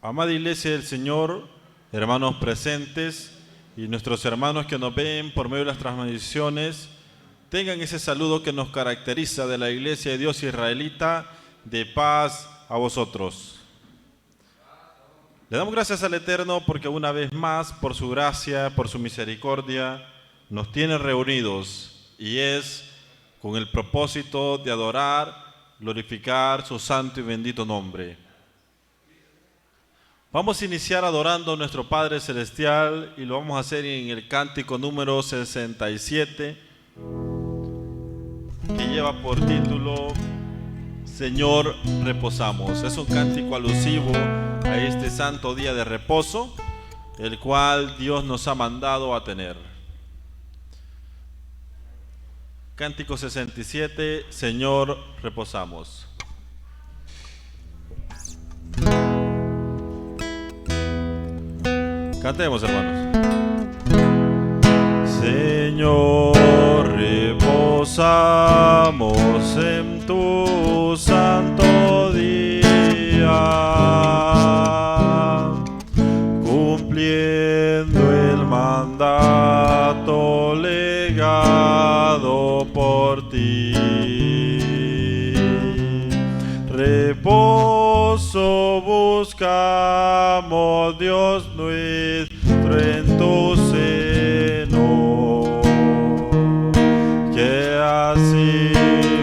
Amada Iglesia del Señor, hermanos presentes y nuestros hermanos que nos ven por medio de las transmisiones, tengan ese saludo que nos caracteriza de la Iglesia de Dios israelita, de paz a vosotros. Le damos gracias al Eterno porque una vez más, por su gracia, por su misericordia, nos tiene reunidos y es con el propósito de adorar, glorificar su santo y bendito nombre. Vamos a iniciar adorando a nuestro Padre Celestial y lo vamos a hacer en el cántico número 67, que lleva por título Señor, reposamos. Es un cántico alusivo a este santo día de reposo, el cual Dios nos ha mandado a tener. Cántico 67, Señor, reposamos. Cantemos, hermanos. Señor, reposamos en tu santo día, cumpliendo el mandato legado por ti. Reposo buscamos, Dios nuestro, en tu seno, que así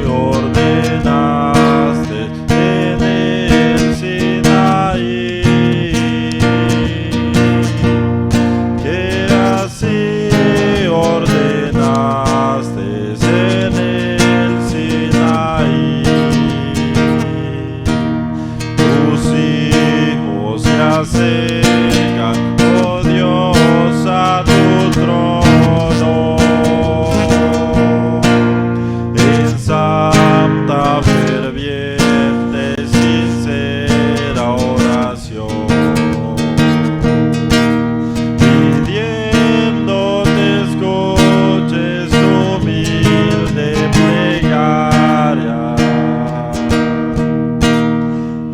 ordenaste en el Sinaí, que así ordenaste en el Sinaí. Tus hijos se acercan, oh Dios, a tu trono, en santa, ferviente, sincera oración, pidiéndote escuches tu humilde plegaria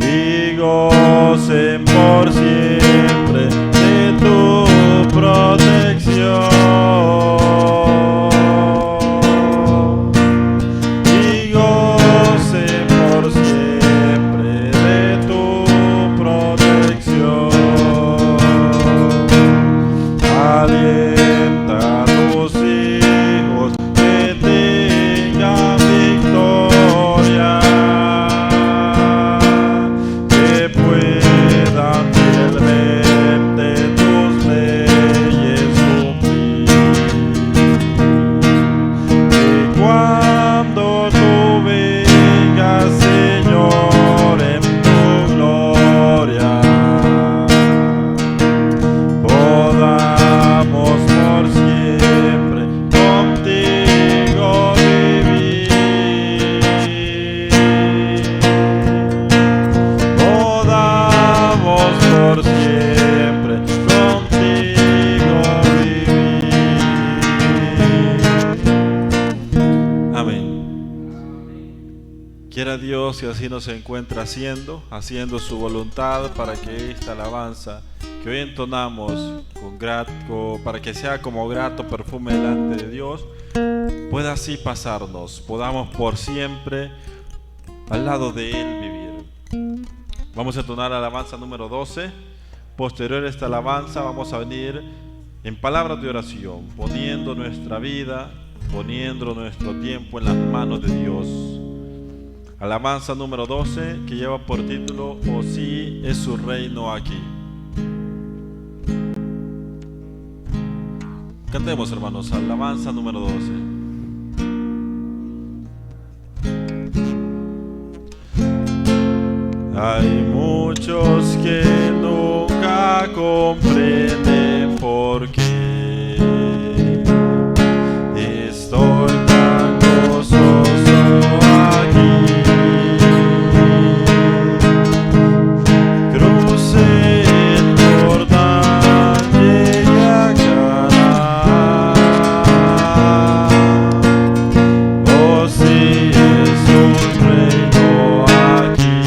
y gocen por siempre de tu protección, y gocen por siempre de tu protección. Alienta a tus hijos que tengan victoria, que puedan fielmente tus leyes cumplir, que cuando tú vengas, Señor, en tu gloria, podamos por siempre contigo vivir, podamos por siempre contigo vivir. Amén. Quiera Dios que así nos encuentre haciendo su voluntad, para que esta alabanza que hoy entonamos para que sea como grato perfume delante de Dios, pueda así pasarnos, podamos por siempre al lado de Él vivir. Vamos a entonar la alabanza número 12. Posterior a esta alabanza vamos a venir en palabras de oración, poniendo nuestra vida, poniendo nuestro tiempo en las manos de Dios. Alabanza número 12, que lleva por título "Oh sí, es su reino aquí". Cantemos, hermanos, alabanza número 12. Hay muchos que nunca comprenden por qué estoy tan gozoso aquí. Crucé el Jordán, llegué a Canaán. Oh sí, es un reino aquí.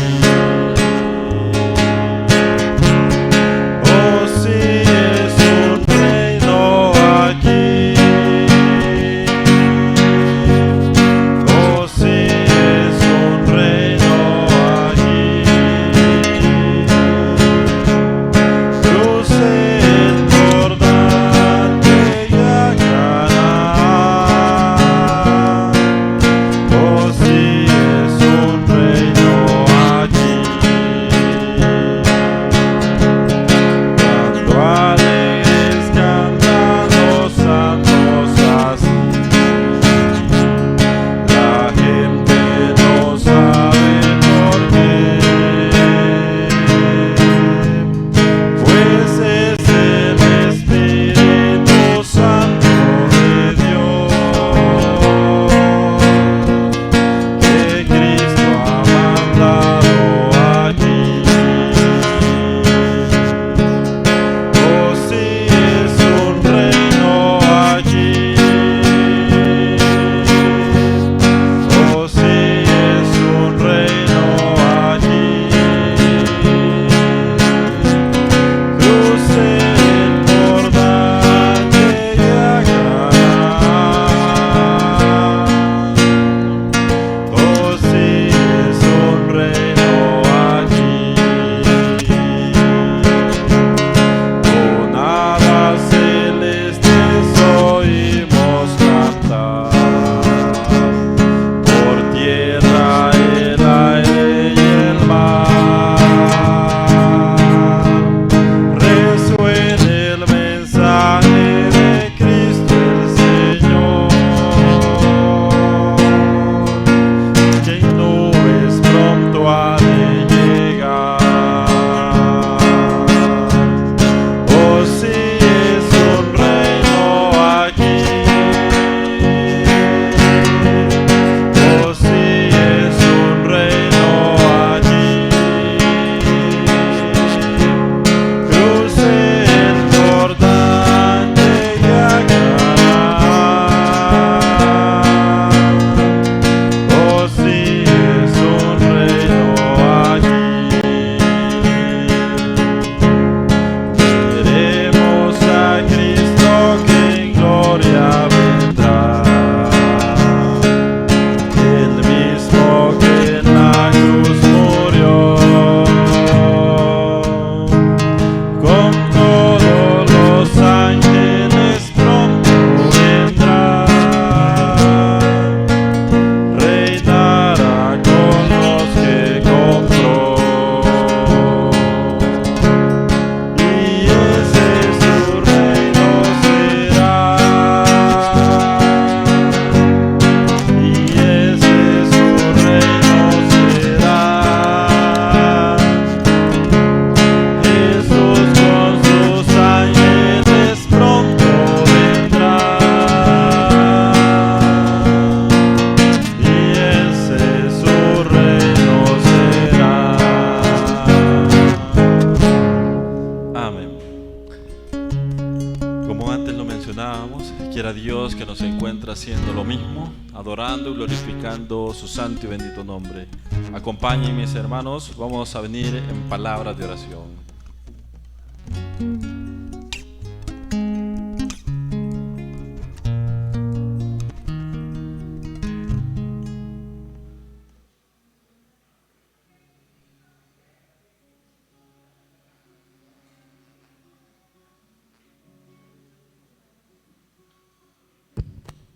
Dios que nos encuentra haciendo lo mismo, adorando y glorificando su santo y bendito nombre. Acompañen, mis hermanos, vamos a venir en palabras de oración.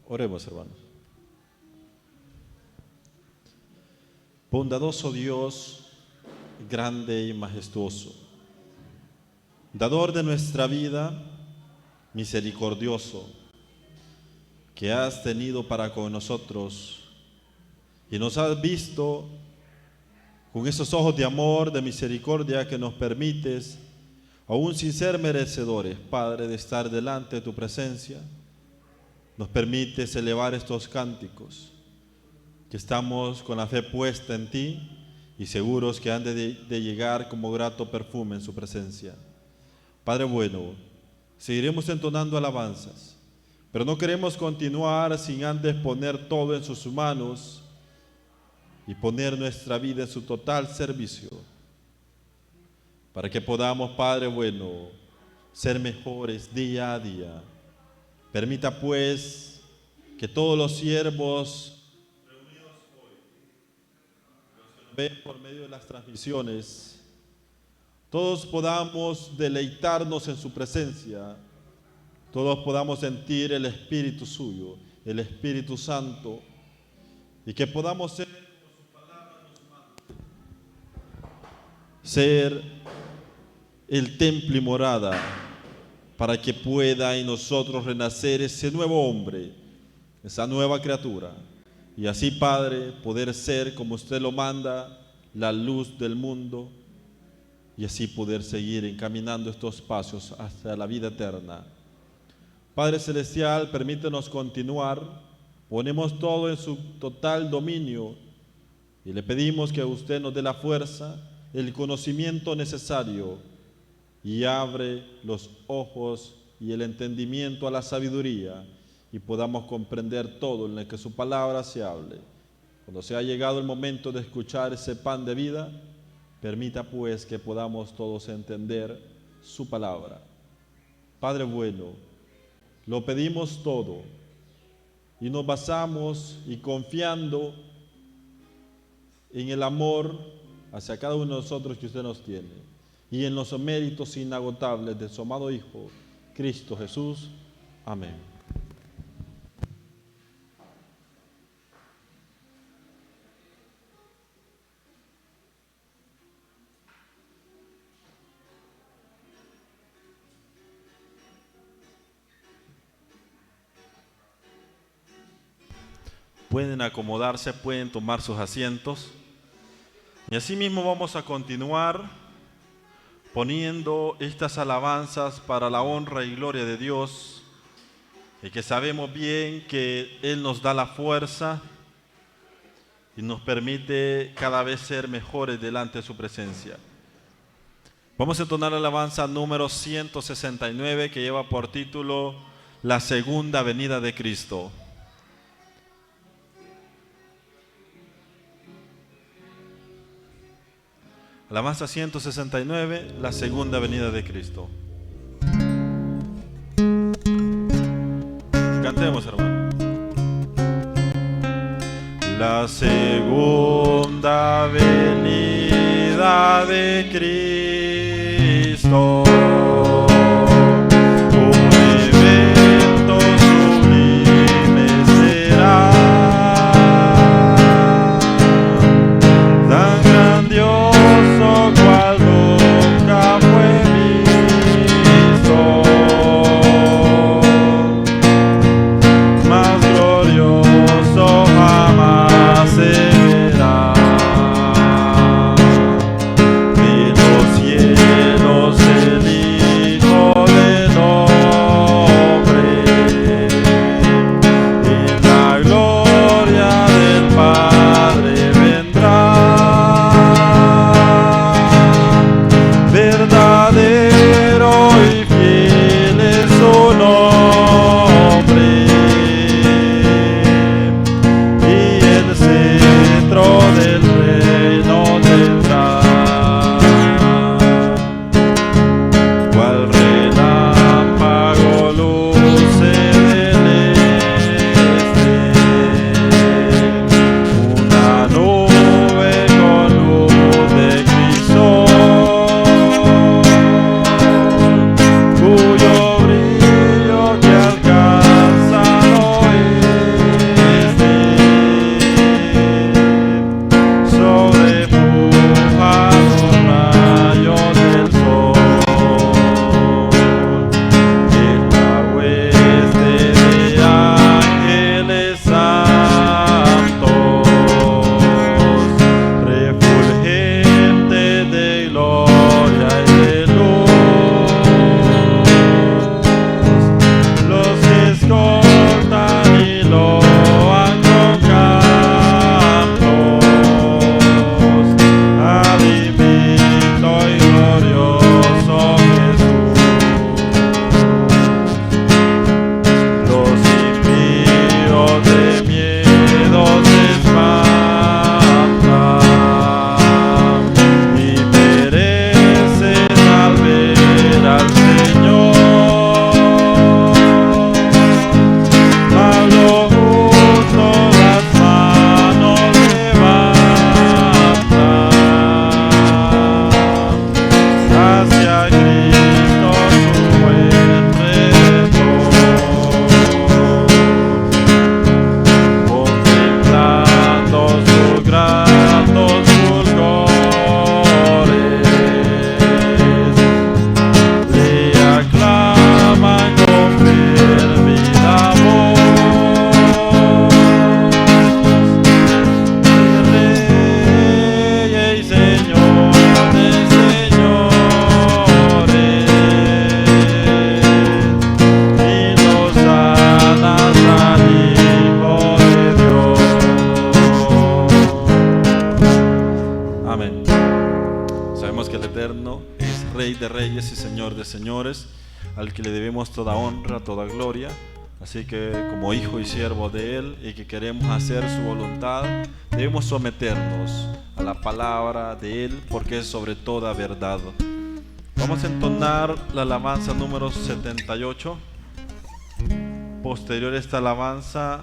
Oremos, hermanos. Bondadoso Dios, grande y majestuoso, dador de nuestra vida, misericordioso, que has tenido para con nosotros y nos has visto con esos ojos de amor, de misericordia que nos permites, aún sin ser merecedores, Padre, de estar delante de tu presencia. Nos permites elevar estos cánticos, que estamos con la fe puesta en ti y seguros que han de llegar como grato perfume en su presencia. Padre bueno, seguiremos entonando alabanzas, pero no queremos continuar sin antes poner todo en sus manos y poner nuestra vida en su total servicio, para que podamos, Padre bueno, ser mejores día a día. Permita pues que todos los siervos reunidos hoy, los que nos ven por medio de las transmisiones, todos podamos deleitarnos en su presencia, todos podamos sentir el Espíritu suyo, el Espíritu Santo, y que podamos ser, como su palabra nos manda, ser el templo y morada, para que pueda en nosotros renacer ese nuevo hombre, esa nueva criatura, y así, Padre, poder ser, como usted lo manda, la luz del mundo, y así poder seguir encaminando estos pasos hasta la vida eterna. Padre Celestial, permítenos continuar, ponemos todo en su total dominio, y le pedimos que usted nos dé la fuerza, el conocimiento necesario, y abre los ojos y el entendimiento a la sabiduría y podamos comprender todo en lo que su palabra se hable. Cuando sea llegado el momento de escuchar ese pan de vida, permita pues que podamos todos entender su palabra. Padre bueno, lo pedimos todo y nos basamos y confiando en el amor hacia cada uno de nosotros que usted nos tiene, y en los méritos inagotables de su amado Hijo, Cristo Jesús. Amén. Pueden acomodarse, pueden tomar sus asientos. Y así mismo vamos a continuar poniendo estas alabanzas para la honra y gloria de Dios, y que sabemos bien que Él nos da la fuerza y nos permite cada vez ser mejores delante de su presencia. Vamos a entonar la alabanza número 169, que lleva por título La segunda venida de Cristo. Alabanza 169, la segunda venida de Cristo. Cantemos, hermano. La segunda venida de Cristo, un evento sublime será, tan grandioso cual nunca fue visto, más glorioso jamás será. De los cielos el Sabemos que el Eterno es Rey de Reyes y Señor de Señores, al que le debemos toda honra, toda gloria. Así que como hijo y siervo de Él y que queremos hacer su voluntad, debemos someternos a la palabra de Él, porque es sobre toda verdad. Vamos a entonar la alabanza número 78. Posterior a esta alabanza,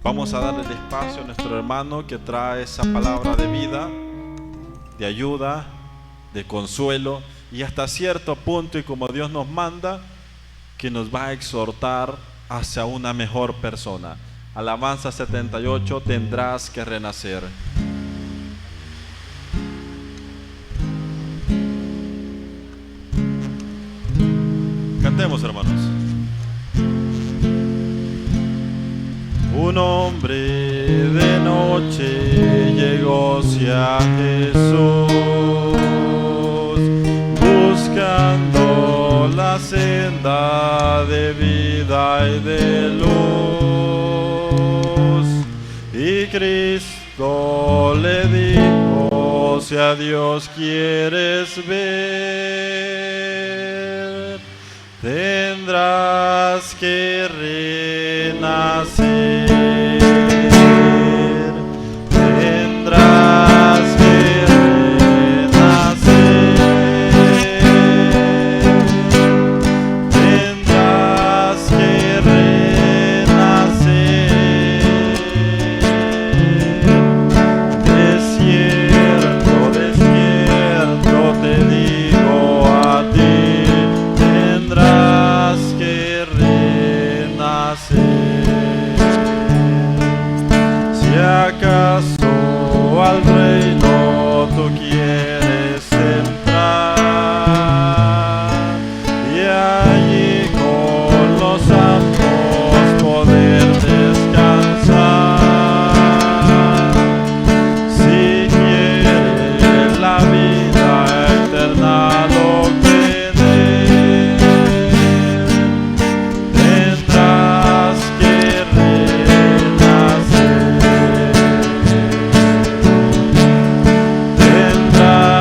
vamos a darle el espacio a nuestro hermano que trae esa palabra de vida, de ayuda, de consuelo y hasta cierto punto, y como Dios nos manda, que nos va a exhortar hacia una mejor persona. Alabanza 78, tendrás que renacer. Cantemos, hermanos. Un hombre de noche llegó hacia Jesús, buscando la senda de vida y de luz. Y Cristo le dijo: si a Dios quieres ver, tendrás que renacer. Tendrás que renacer. Tendrás que renacer. Desierto, desierto te digo a ti, tendrás que renacer. Si acaso al reino tú quieres entrar y allí con los santos poder descansar, si quieres la vida eterna obtener, tendrás que renacer. Tendrás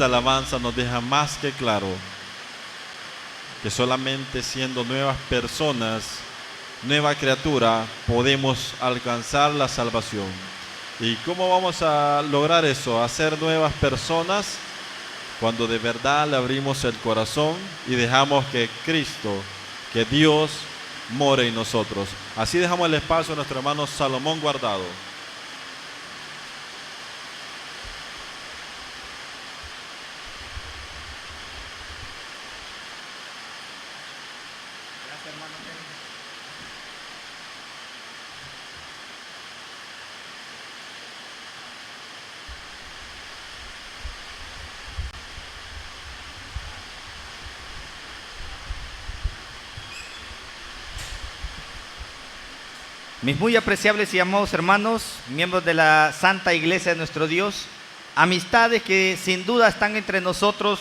esta alabanza nos deja más que claro que solamente siendo nuevas personas, nueva criatura, podemos alcanzar la salvación. ¿Y cómo vamos a lograr eso? A ser nuevas personas cuando de verdad le abrimos el corazón y dejamos que Cristo, que Dios, more en nosotros. Así dejamos el espacio a nuestro hermano Salomón Guardado. Mis muy apreciables y amados hermanos, miembros de la Santa Iglesia de nuestro Dios, amistades que sin duda están entre nosotros,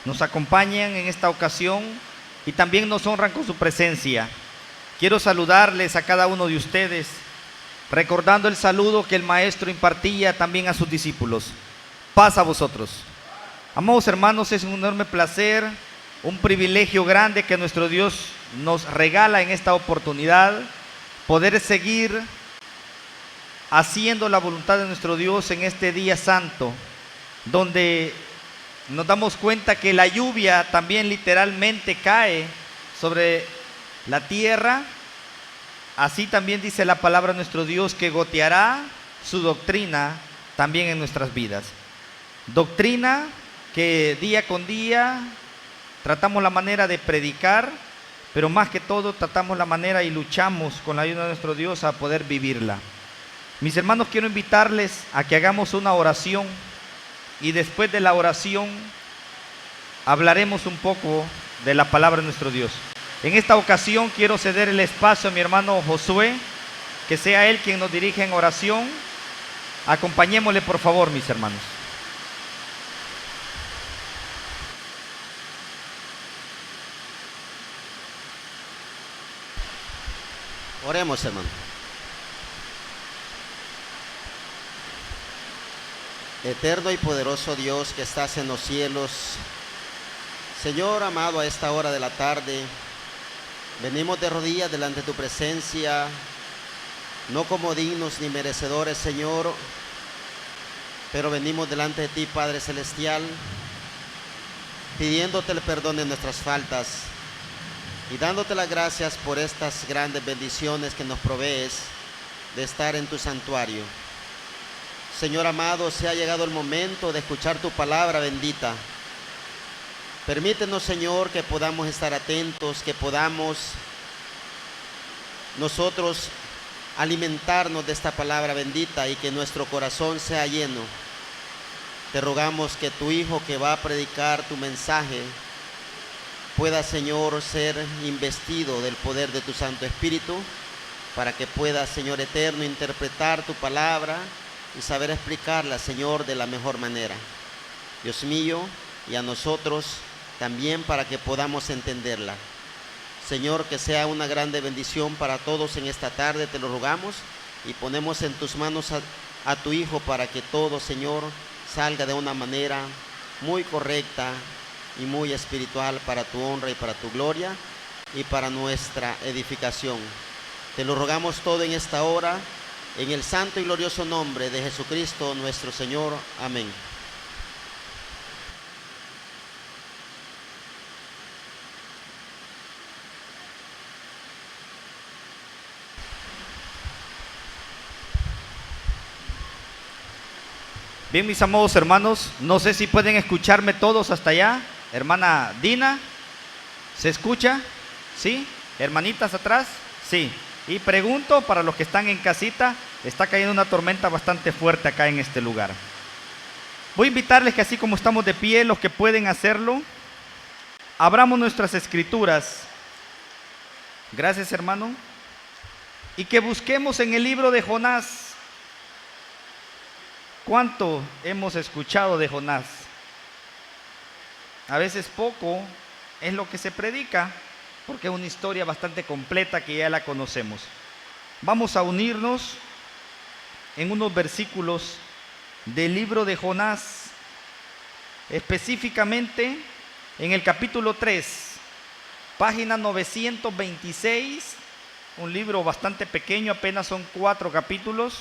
nos acompañan en esta ocasión y también nos honran con su presencia. Quiero saludarles a cada uno de ustedes, recordando el saludo que el Maestro impartía también a sus discípulos. Paz a vosotros. Amados hermanos, es un enorme placer, un privilegio grande que nuestro Dios nos regala en esta oportunidad, poder seguir haciendo la voluntad de nuestro Dios en este día santo, donde nos damos cuenta que la lluvia también literalmente cae sobre la tierra. Así también dice la palabra de nuestro Dios, que goteará su doctrina también en nuestras vidas. Doctrina que día con día tratamos la manera de predicar, pero más que todo tratamos la manera y luchamos con la ayuda de nuestro Dios a poder vivirla. Mis hermanos, quiero invitarles a que hagamos una oración y después de la oración hablaremos un poco de la palabra de nuestro Dios. En esta ocasión quiero ceder el espacio a mi hermano Josué, que sea él quien nos dirija en oración. Acompañémosle por favor, mis hermanos. Oremos, hermano. Eterno y poderoso Dios que estás en los cielos, Señor amado, a esta hora de la tarde, venimos de rodillas delante de tu presencia, no como dignos ni merecedores, Señor, pero venimos delante de ti, Padre Celestial, pidiéndote el perdón de nuestras faltas y dándote las gracias por estas grandes bendiciones que nos provees de estar en tu santuario. Señor amado, se ha llegado el momento de escuchar tu palabra bendita. Permítenos, Señor, que podamos estar atentos, que podamos nosotros alimentarnos de esta palabra bendita y que nuestro corazón sea lleno. Te rogamos que tu Hijo que va a predicar tu mensaje pueda, Señor, ser investido del poder de tu Santo Espíritu, para que pueda, Señor eterno, interpretar tu palabra y saber explicarla, Señor, de la mejor manera. Dios mío, y a nosotros también, para que podamos entenderla. Señor, que sea una grande bendición para todos en esta tarde, te lo rogamos, y ponemos en tus manos a tu Hijo para que todo, Señor, salga de una manera muy correcta y muy espiritual para tu honra y para tu gloria y para nuestra edificación. Te lo rogamos todo en esta hora, en el santo y glorioso nombre de Jesucristo nuestro Señor. Amén. Bien, mis amados hermanos, no sé si pueden escucharme todos hasta allá. Hermana Dina, ¿se escucha? ¿Sí? ¿Hermanitas atrás? Sí. Y pregunto para los que están en casita, está cayendo una tormenta bastante fuerte acá en este lugar. Voy a invitarles que así como estamos de pie, los que pueden hacerlo, abramos nuestras escrituras. Gracias, hermano. Y que busquemos en el libro de Jonás. ¿Cuánto hemos escuchado de Jonás? A veces poco es lo que se predica, porque es una historia bastante completa que ya la conocemos. Vamos a unirnos en unos versículos del libro de Jonás. específicamente en el capítulo 3, página 926, un libro bastante pequeño, apenas son 4 capítulos,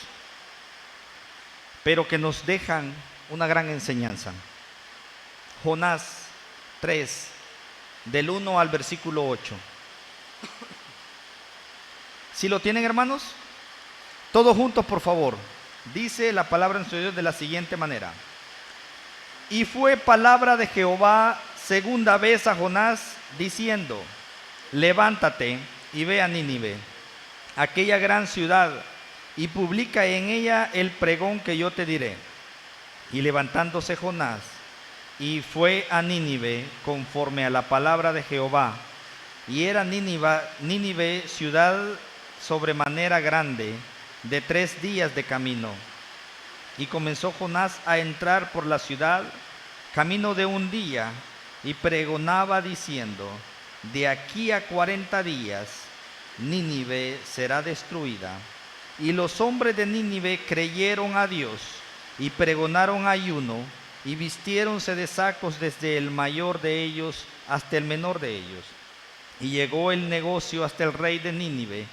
pero que nos dejan una gran enseñanza. Jonás 3, del 1 al versículo 8. ¿Sí lo tienen, hermanos? Todos juntos, por favor. Dice la palabra de nuestro Dios de la siguiente manera: y fue palabra de Jehová segunda vez a Jonás, diciendo: levántate y ve a Nínive, aquella gran ciudad, y publica en ella el pregón que yo te diré. Y levantándose Jonás, y fue a Nínive conforme a la palabra de Jehová. Y era Nínive ciudad sobremanera grande, de 3 días de camino. Y comenzó Jonás a entrar por la ciudad, camino de 1 día, y pregonaba diciendo: de aquí a 40 días Nínive será destruida. Y los hombres de Nínive creyeron a Dios, y pregonaron ayuno, y vistiéronse de sacos desde el mayor de ellos hasta el menor de ellos. Y llegó el negocio hasta el rey de Nínive,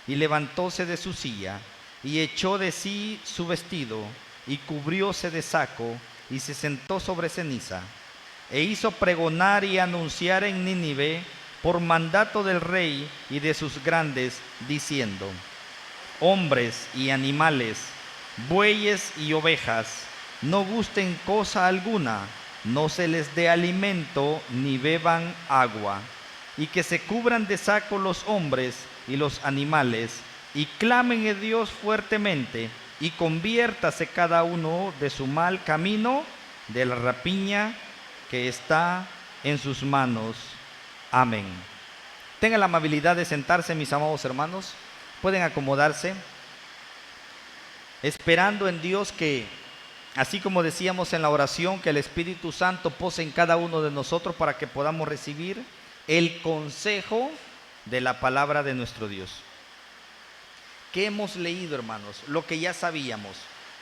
y levantóse de su silla, y echó de sí su vestido, y cubrióse de saco, y se sentó sobre ceniza. E hizo pregonar y anunciar en Nínive por mandato del rey y de sus grandes, diciendo: hombres y animales, bueyes y ovejas, no gusten cosa alguna, no se les dé alimento ni beban agua, y que se cubran de saco los hombres y los animales, y clamen a Dios fuertemente, y conviértase cada uno de su mal camino, de la rapiña que está en sus manos. Amén. Tengan la amabilidad de sentarse, mis amados hermanos. Pueden acomodarse, esperando en Dios que, así como decíamos en la oración, que el Espíritu Santo pose en cada uno de nosotros para que podamos recibir el consejo de la palabra de nuestro Dios. ¿Qué hemos leído, hermanos? Lo que ya sabíamos.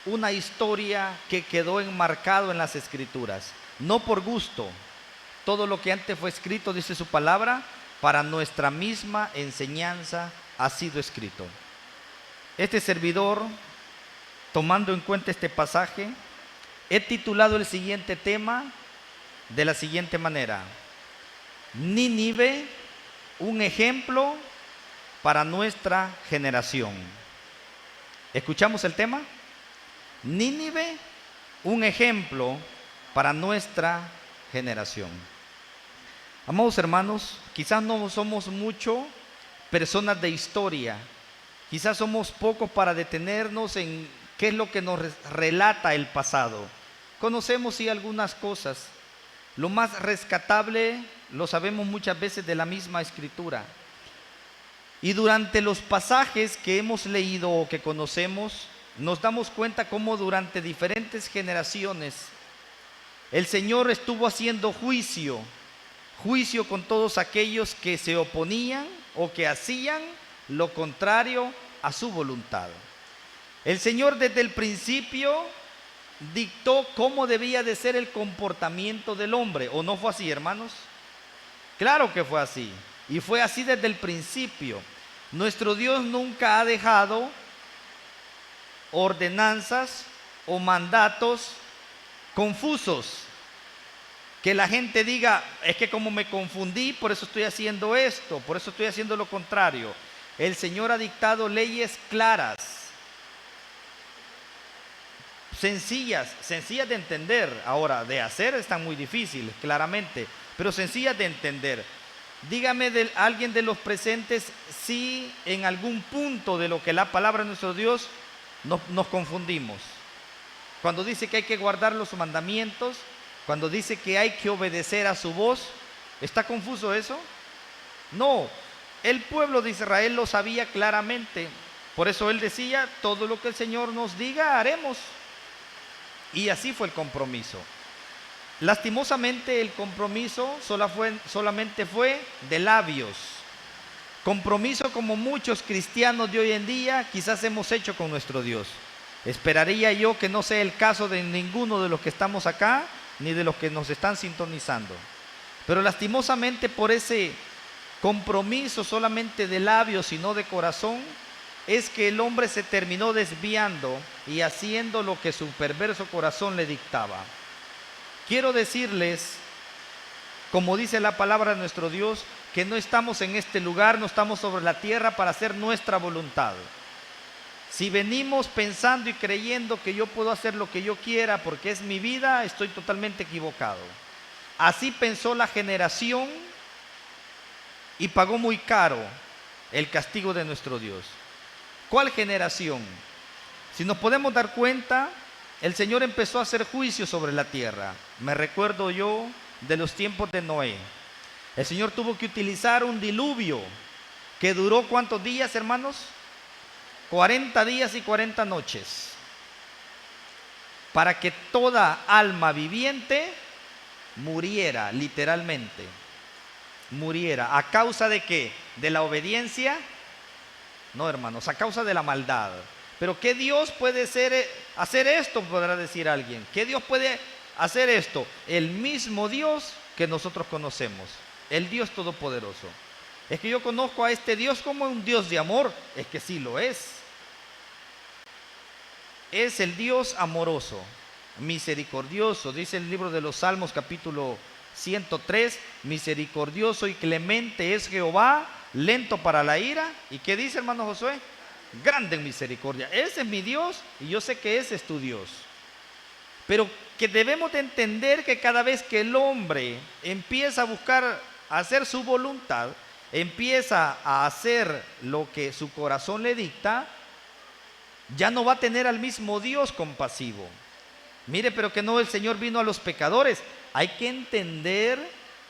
Una historia que quedó enmarcado en las Escrituras, no por gusto. Todo lo que antes fue escrito, dice su palabra, para nuestra misma enseñanza ha sido escrito. Este servidor, tomando en cuenta este pasaje, he titulado el siguiente tema de la siguiente manera: Nínive, un ejemplo para nuestra generación. ¿Escuchamos el tema? Nínive, un ejemplo para nuestra generación. Amados hermanos, quizás no somos mucho personas de historia, quizás somos pocos para detenernos en qué es lo que nos relata el pasado. Conocemos sí algunas cosas, lo más rescatable lo sabemos muchas veces de la misma Escritura. Y durante los pasajes que hemos leído o que conocemos, nos damos cuenta cómo durante diferentes generaciones el Señor estuvo haciendo juicio con todos aquellos que se oponían o que hacían lo contrario a su voluntad. El Señor desde el principio dictó cómo debía de ser el comportamiento del hombre, ¿o no fue así, hermanos? Claro que fue así, y fue así desde el principio. Nuestro Dios nunca ha dejado ordenanzas o mandatos confusos, que la gente diga: es que como me confundí, por eso estoy haciendo esto, por eso estoy haciendo lo contrario. El Señor ha dictado leyes claras, sencillas de entender. Ahora, de hacer están muy difíciles, claramente, pero sencillas de entender. Dígame alguien de los presentes si en algún punto de lo que la palabra de nuestro Dios nos confundimos. Cuando dice que hay que guardar los mandamientos, cuando dice que hay que obedecer a su voz, ¿está confuso eso? No, el pueblo de Israel lo sabía claramente. Por eso él decía: todo lo que el Señor nos diga haremos. Y así fue el compromiso. Lastimosamente el compromiso solamente fue de labios. Compromiso como muchos cristianos de hoy en día quizás hemos hecho con nuestro Dios. Esperaría yo que no sea el caso de ninguno de los que estamos acá, ni de los que nos están sintonizando. Pero lastimosamente por ese compromiso solamente de labios y no de corazón, es que el hombre se terminó desviando y haciendo lo que su perverso corazón le dictaba. Quiero decirles, como dice la palabra de nuestro Dios, que no estamos en este lugar, no estamos sobre la tierra para hacer nuestra voluntad. Si venimos pensando y creyendo que yo puedo hacer lo que yo quiera porque es mi vida, estoy totalmente equivocado. Así pensó la generación y pagó muy caro el castigo de nuestro Dios. ¿Cuál generación? Si nos podemos dar cuenta, el Señor empezó a hacer juicio sobre la tierra. Me recuerdo yo de los tiempos de Noé. El Señor tuvo que utilizar un diluvio que duró ¿cuántos días, hermanos? 40 días y 40 noches. Para que toda alma viviente muriera, literalmente. Muriera. ¿A causa de qué? ¿De la obediencia? No, hermanos, a causa de la maldad. Pero ¿qué Dios puede hacer esto? Podrá decir alguien. ¿Qué Dios puede hacer esto? El mismo Dios que nosotros conocemos. El Dios Todopoderoso. Es que yo conozco a este Dios como un Dios de amor. Es que sí lo es. Es el Dios amoroso, misericordioso. Dice el libro de los Salmos capítulo 103. Misericordioso y clemente es Jehová, lento para la ira. ¿Y qué dice, hermano Josué? Grande en misericordia. Ese es mi Dios y yo sé que ese es tu Dios. Pero que debemos de entender que cada vez que el hombre empieza a buscar hacer su voluntad, empieza a hacer lo que su corazón le dicta, ya no va a tener al mismo Dios compasivo. Mire, pero que no, el Señor vino a los pecadores. Hay que entender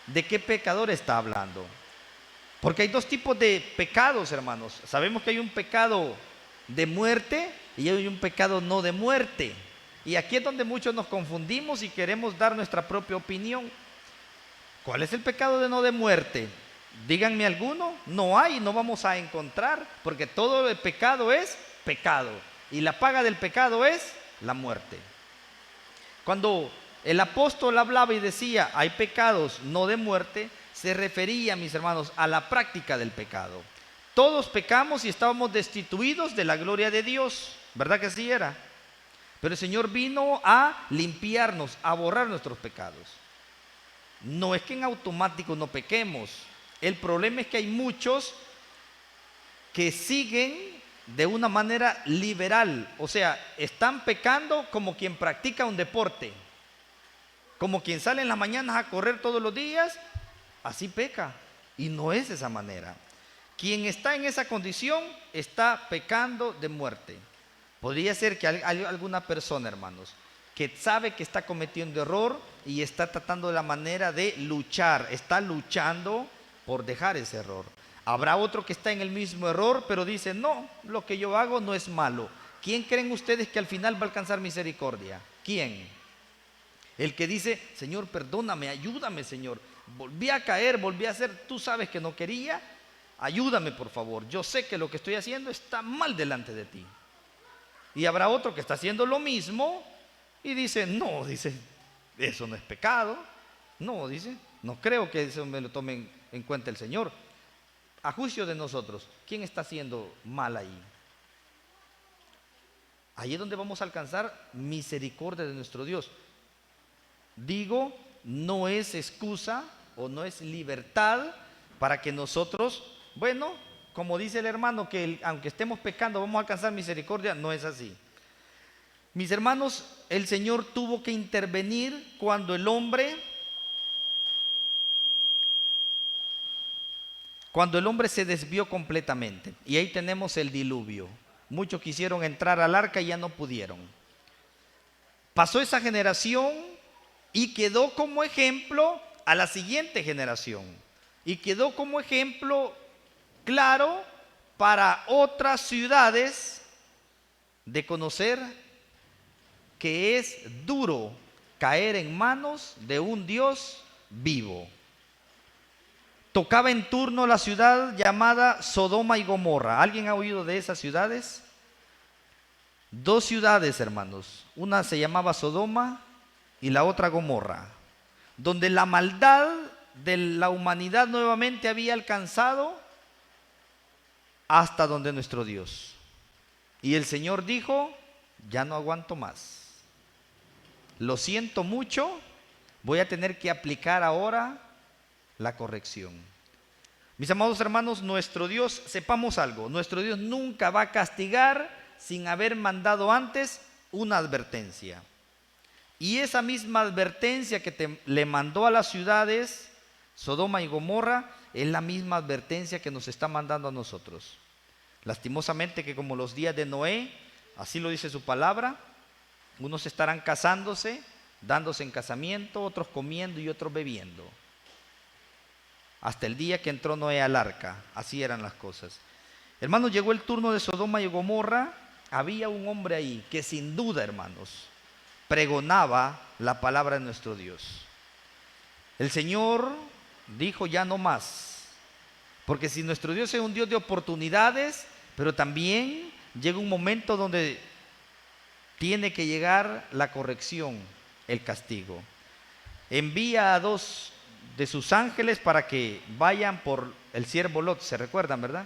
de qué pecador está hablando. Porque hay dos tipos de pecados, hermanos. Sabemos que hay un pecado de muerte y hay un pecado no de muerte. Y aquí es donde muchos nos confundimos y queremos dar nuestra propia opinión. ¿Cuál es el pecado de no de muerte? Díganme alguno. No hay, no vamos a encontrar, porque todo el pecado es pecado. Y la paga del pecado es la muerte. Cuando el apóstol hablaba y decía, hay pecados no de muerte, se refería, mis hermanos, a la práctica del pecado. Todos pecamos y estábamos destituidos de la gloria de Dios, ¿verdad que así era? Pero el Señor vino a limpiarnos, a borrar nuestros pecados. No es que en automático no pequemos. El problema es que hay muchos que siguen de una manera liberal, o sea, están pecando como quien practica un deporte, como quien sale en las mañanas a correr todos los días, así peca, y no es de esa manera. Quien está en esa condición está pecando de muerte. Podría ser que hay alguna persona, hermanos, que sabe que está cometiendo error y está tratando de la manera de luchar, está luchando por dejar ese error. Habrá otro que está en el mismo error, pero dice, no, lo que yo hago no es malo. ¿Quién creen ustedes que al final va a alcanzar misericordia? ¿Quién? El que dice, Señor, perdóname, ayúdame, Señor. Volví a caer, volví a hacer, tú sabes que no quería, ayúdame por favor. Yo sé que lo que estoy haciendo está mal delante de ti. Y habrá otro que está haciendo lo mismo y dice, no, dice, eso no es pecado. No, dice, no creo que eso me lo tome en cuenta el Señor. A juicio de nosotros, ¿quién está haciendo mal ahí? Ahí es donde vamos a alcanzar misericordia de nuestro Dios. Digo, no es excusa o no es libertad para que nosotros, bueno, como dice el hermano, que aunque estemos pecando vamos a alcanzar misericordia. No es así. Mis hermanos, el Señor tuvo que intervenir cuando el hombre se desvió completamente. Y ahí tenemos el diluvio. Muchos quisieron entrar al arca y ya no pudieron. Pasó esa generación y quedó como ejemplo a la siguiente generación. Y quedó como ejemplo claro para otras ciudades de conocer que es duro caer en manos de un Dios vivo. Tocaba en turno la ciudad llamada Sodoma y Gomorra. ¿Alguien ha oído de esas ciudades? Dos ciudades, hermanos. Una se llamaba Sodoma y la otra Gomorra, donde la maldad de la humanidad nuevamente había alcanzado hasta donde nuestro Dios. Y el Señor dijo: ya no aguanto más. Lo siento mucho, voy a tener que aplicar ahora la corrección. Mis amados hermanos, nuestro Dios, sepamos algo, nuestro Dios nunca va a castigar sin haber mandado antes una advertencia. Y esa misma advertencia que le mandó a las ciudades, Sodoma y Gomorra, es la misma advertencia que nos está mandando a nosotros. Lastimosamente que como los días de Noé, así lo dice su palabra, unos estarán casándose, dándose en casamiento, otros comiendo y otros bebiendo. Hasta el día que entró Noé al arca, así eran las cosas. Hermanos, llegó el turno de Sodoma y Gomorra. Había un hombre ahí que sin duda, hermanos, pregonaba la palabra de nuestro Dios. El Señor dijo: ya no más, porque si nuestro Dios es un Dios de oportunidades, pero también llega un momento donde tiene que llegar la corrección, el castigo. Envía a 2 de sus ángeles para que vayan por el siervo Lot, ¿se recuerdan, verdad?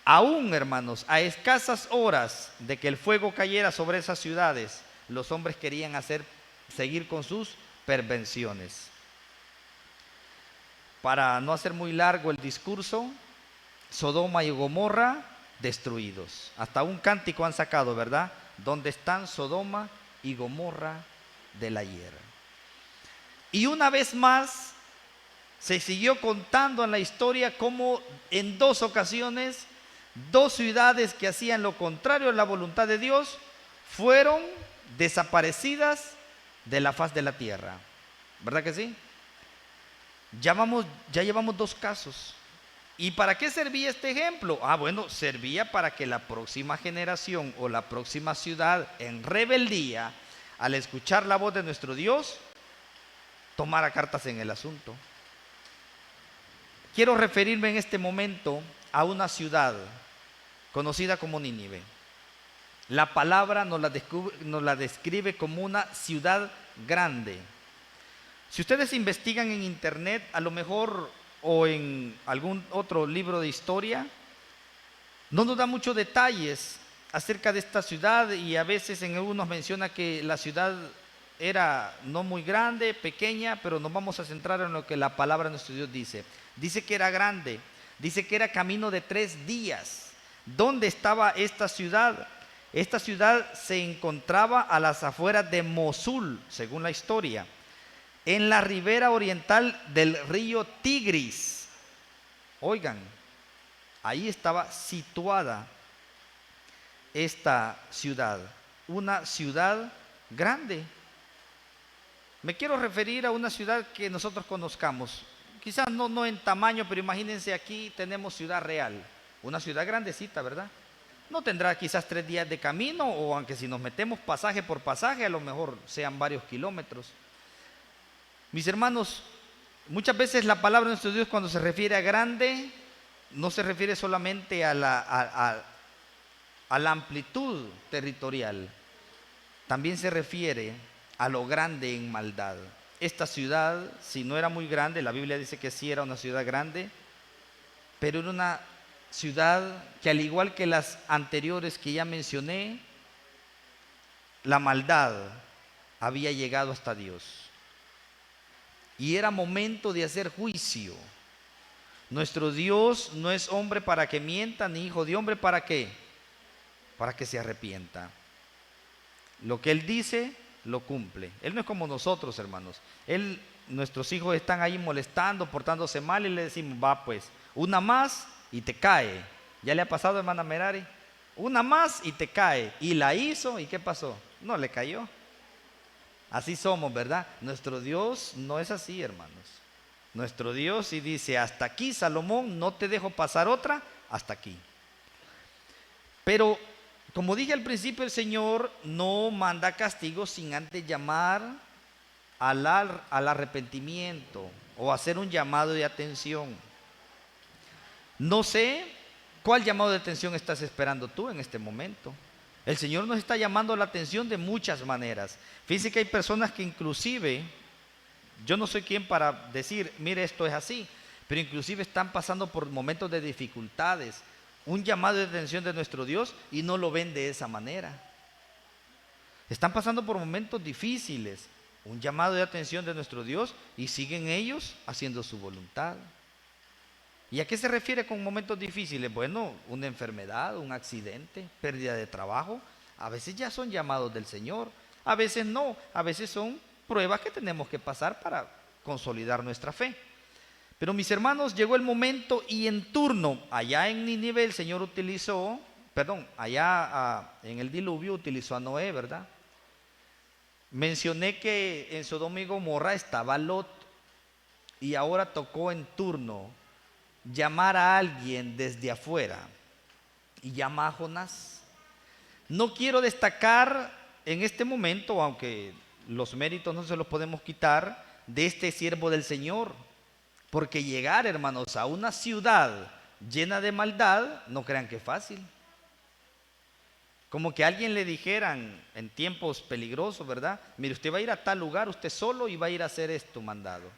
Aún, hermanos, a escasas horas de que el fuego cayera sobre esas ciudades, los hombres querían seguir con sus perversiones. Para no hacer muy largo el discurso, Sodoma y Gomorra destruidos. Hasta un cántico han sacado, ¿verdad? ¿Dónde están Sodoma y Gomorra del ayer? Y una vez más se siguió contando en la historia cómo en 2 ocasiones 2 ciudades que hacían lo contrario a la voluntad de Dios fueron desaparecidas de la faz de la tierra. ¿Verdad que sí? Ya llevamos 2 casos. ¿Y para qué servía este ejemplo? Bueno, servía para que la próxima generación o la próxima ciudad en rebeldía, al escuchar la voz de nuestro Dios, tomara cartas en el asunto. Quiero referirme en este momento a una ciudad conocida como Nínive. La palabra nos la describe como una ciudad grande. Si ustedes investigan en internet, a lo mejor, o en algún otro libro de historia, no nos da muchos detalles acerca de esta ciudad, y a veces en algunos menciona que la ciudad era no muy grande, pequeña, pero nos vamos a centrar en lo que la palabra de nuestro Dios dice. Dice que era grande, dice que era camino de 3 días. ¿Dónde estaba esta ciudad? Esta ciudad se encontraba a las afueras de Mosul, según la historia, en la ribera oriental del río Tigris. Oigan, ahí estaba situada esta ciudad, una ciudad grande. Me quiero referir a una ciudad que nosotros conozcamos, quizás no en tamaño, pero imagínense, aquí tenemos Ciudad Real, una ciudad grandecita, ¿verdad? No tendrá quizás 3 días de camino, o aunque si nos metemos pasaje por pasaje, a lo mejor sean varios kilómetros. Mis hermanos, muchas veces la palabra de nuestro Dios, cuando se refiere a grande, no se refiere solamente a la amplitud territorial, también se refiere a lo grande en maldad. Esta ciudad, si no era muy grande, la Biblia dice que sí era una ciudad grande, pero era una ciudad que, al igual que las anteriores que ya mencioné, la maldad había llegado hasta Dios. Y era momento de hacer juicio. Nuestro Dios no es hombre para que mienta, ni hijo de hombre para qué, para que se arrepienta. Lo que Él dice, lo cumple. Él no es como nosotros, hermanos. Nuestros hijos están ahí molestando, portándose mal, y le decimos: va pues, una más y te cae. ¿Ya le ha pasado, hermana Merari? Una más y te cae. Y la hizo, ¿y qué pasó? No le cayó. Así somos, ¿verdad? Nuestro Dios no es así, hermanos. Nuestro Dios sí dice: hasta aquí, Salomón, no te dejo pasar otra, hasta aquí. Pero, como dije al principio, el Señor no manda castigo sin antes llamar al arrepentimiento, o hacer un llamado de atención. No sé cuál llamado de atención estás esperando tú en este momento. El Señor nos está llamando la atención de muchas maneras. Fíjense que hay personas que inclusive, yo no soy quien para decir, mire, esto es así, pero inclusive están pasando por momentos de dificultades, un llamado de atención de nuestro Dios y no lo ven de esa manera. Están pasando por momentos difíciles, un llamado de atención de nuestro Dios y siguen ellos haciendo su voluntad. ¿Y a qué se refiere con momentos difíciles? Bueno, una enfermedad, un accidente, pérdida de trabajo, a veces ya son llamados del Señor, a veces no, a veces son pruebas que tenemos que pasar para consolidar nuestra fe. Pero mis hermanos, llegó el momento y en turno, allá en Nínive el Señor utilizó, allá en el diluvio utilizó a Noé, ¿verdad? Mencioné que en Sodoma y Gomorra estaba Lot y ahora tocó en turno llamar a alguien desde afuera y llama a Jonás. No quiero destacar en este momento, aunque los méritos no se los podemos quitar, de este siervo del Señor, porque llegar, hermanos, a una ciudad llena de maldad, no crean que es fácil. Como que a alguien le dijeran en tiempos peligrosos, ¿verdad? Mire, usted va a ir a tal lugar, usted solo, y va a ir a hacer esto mandado.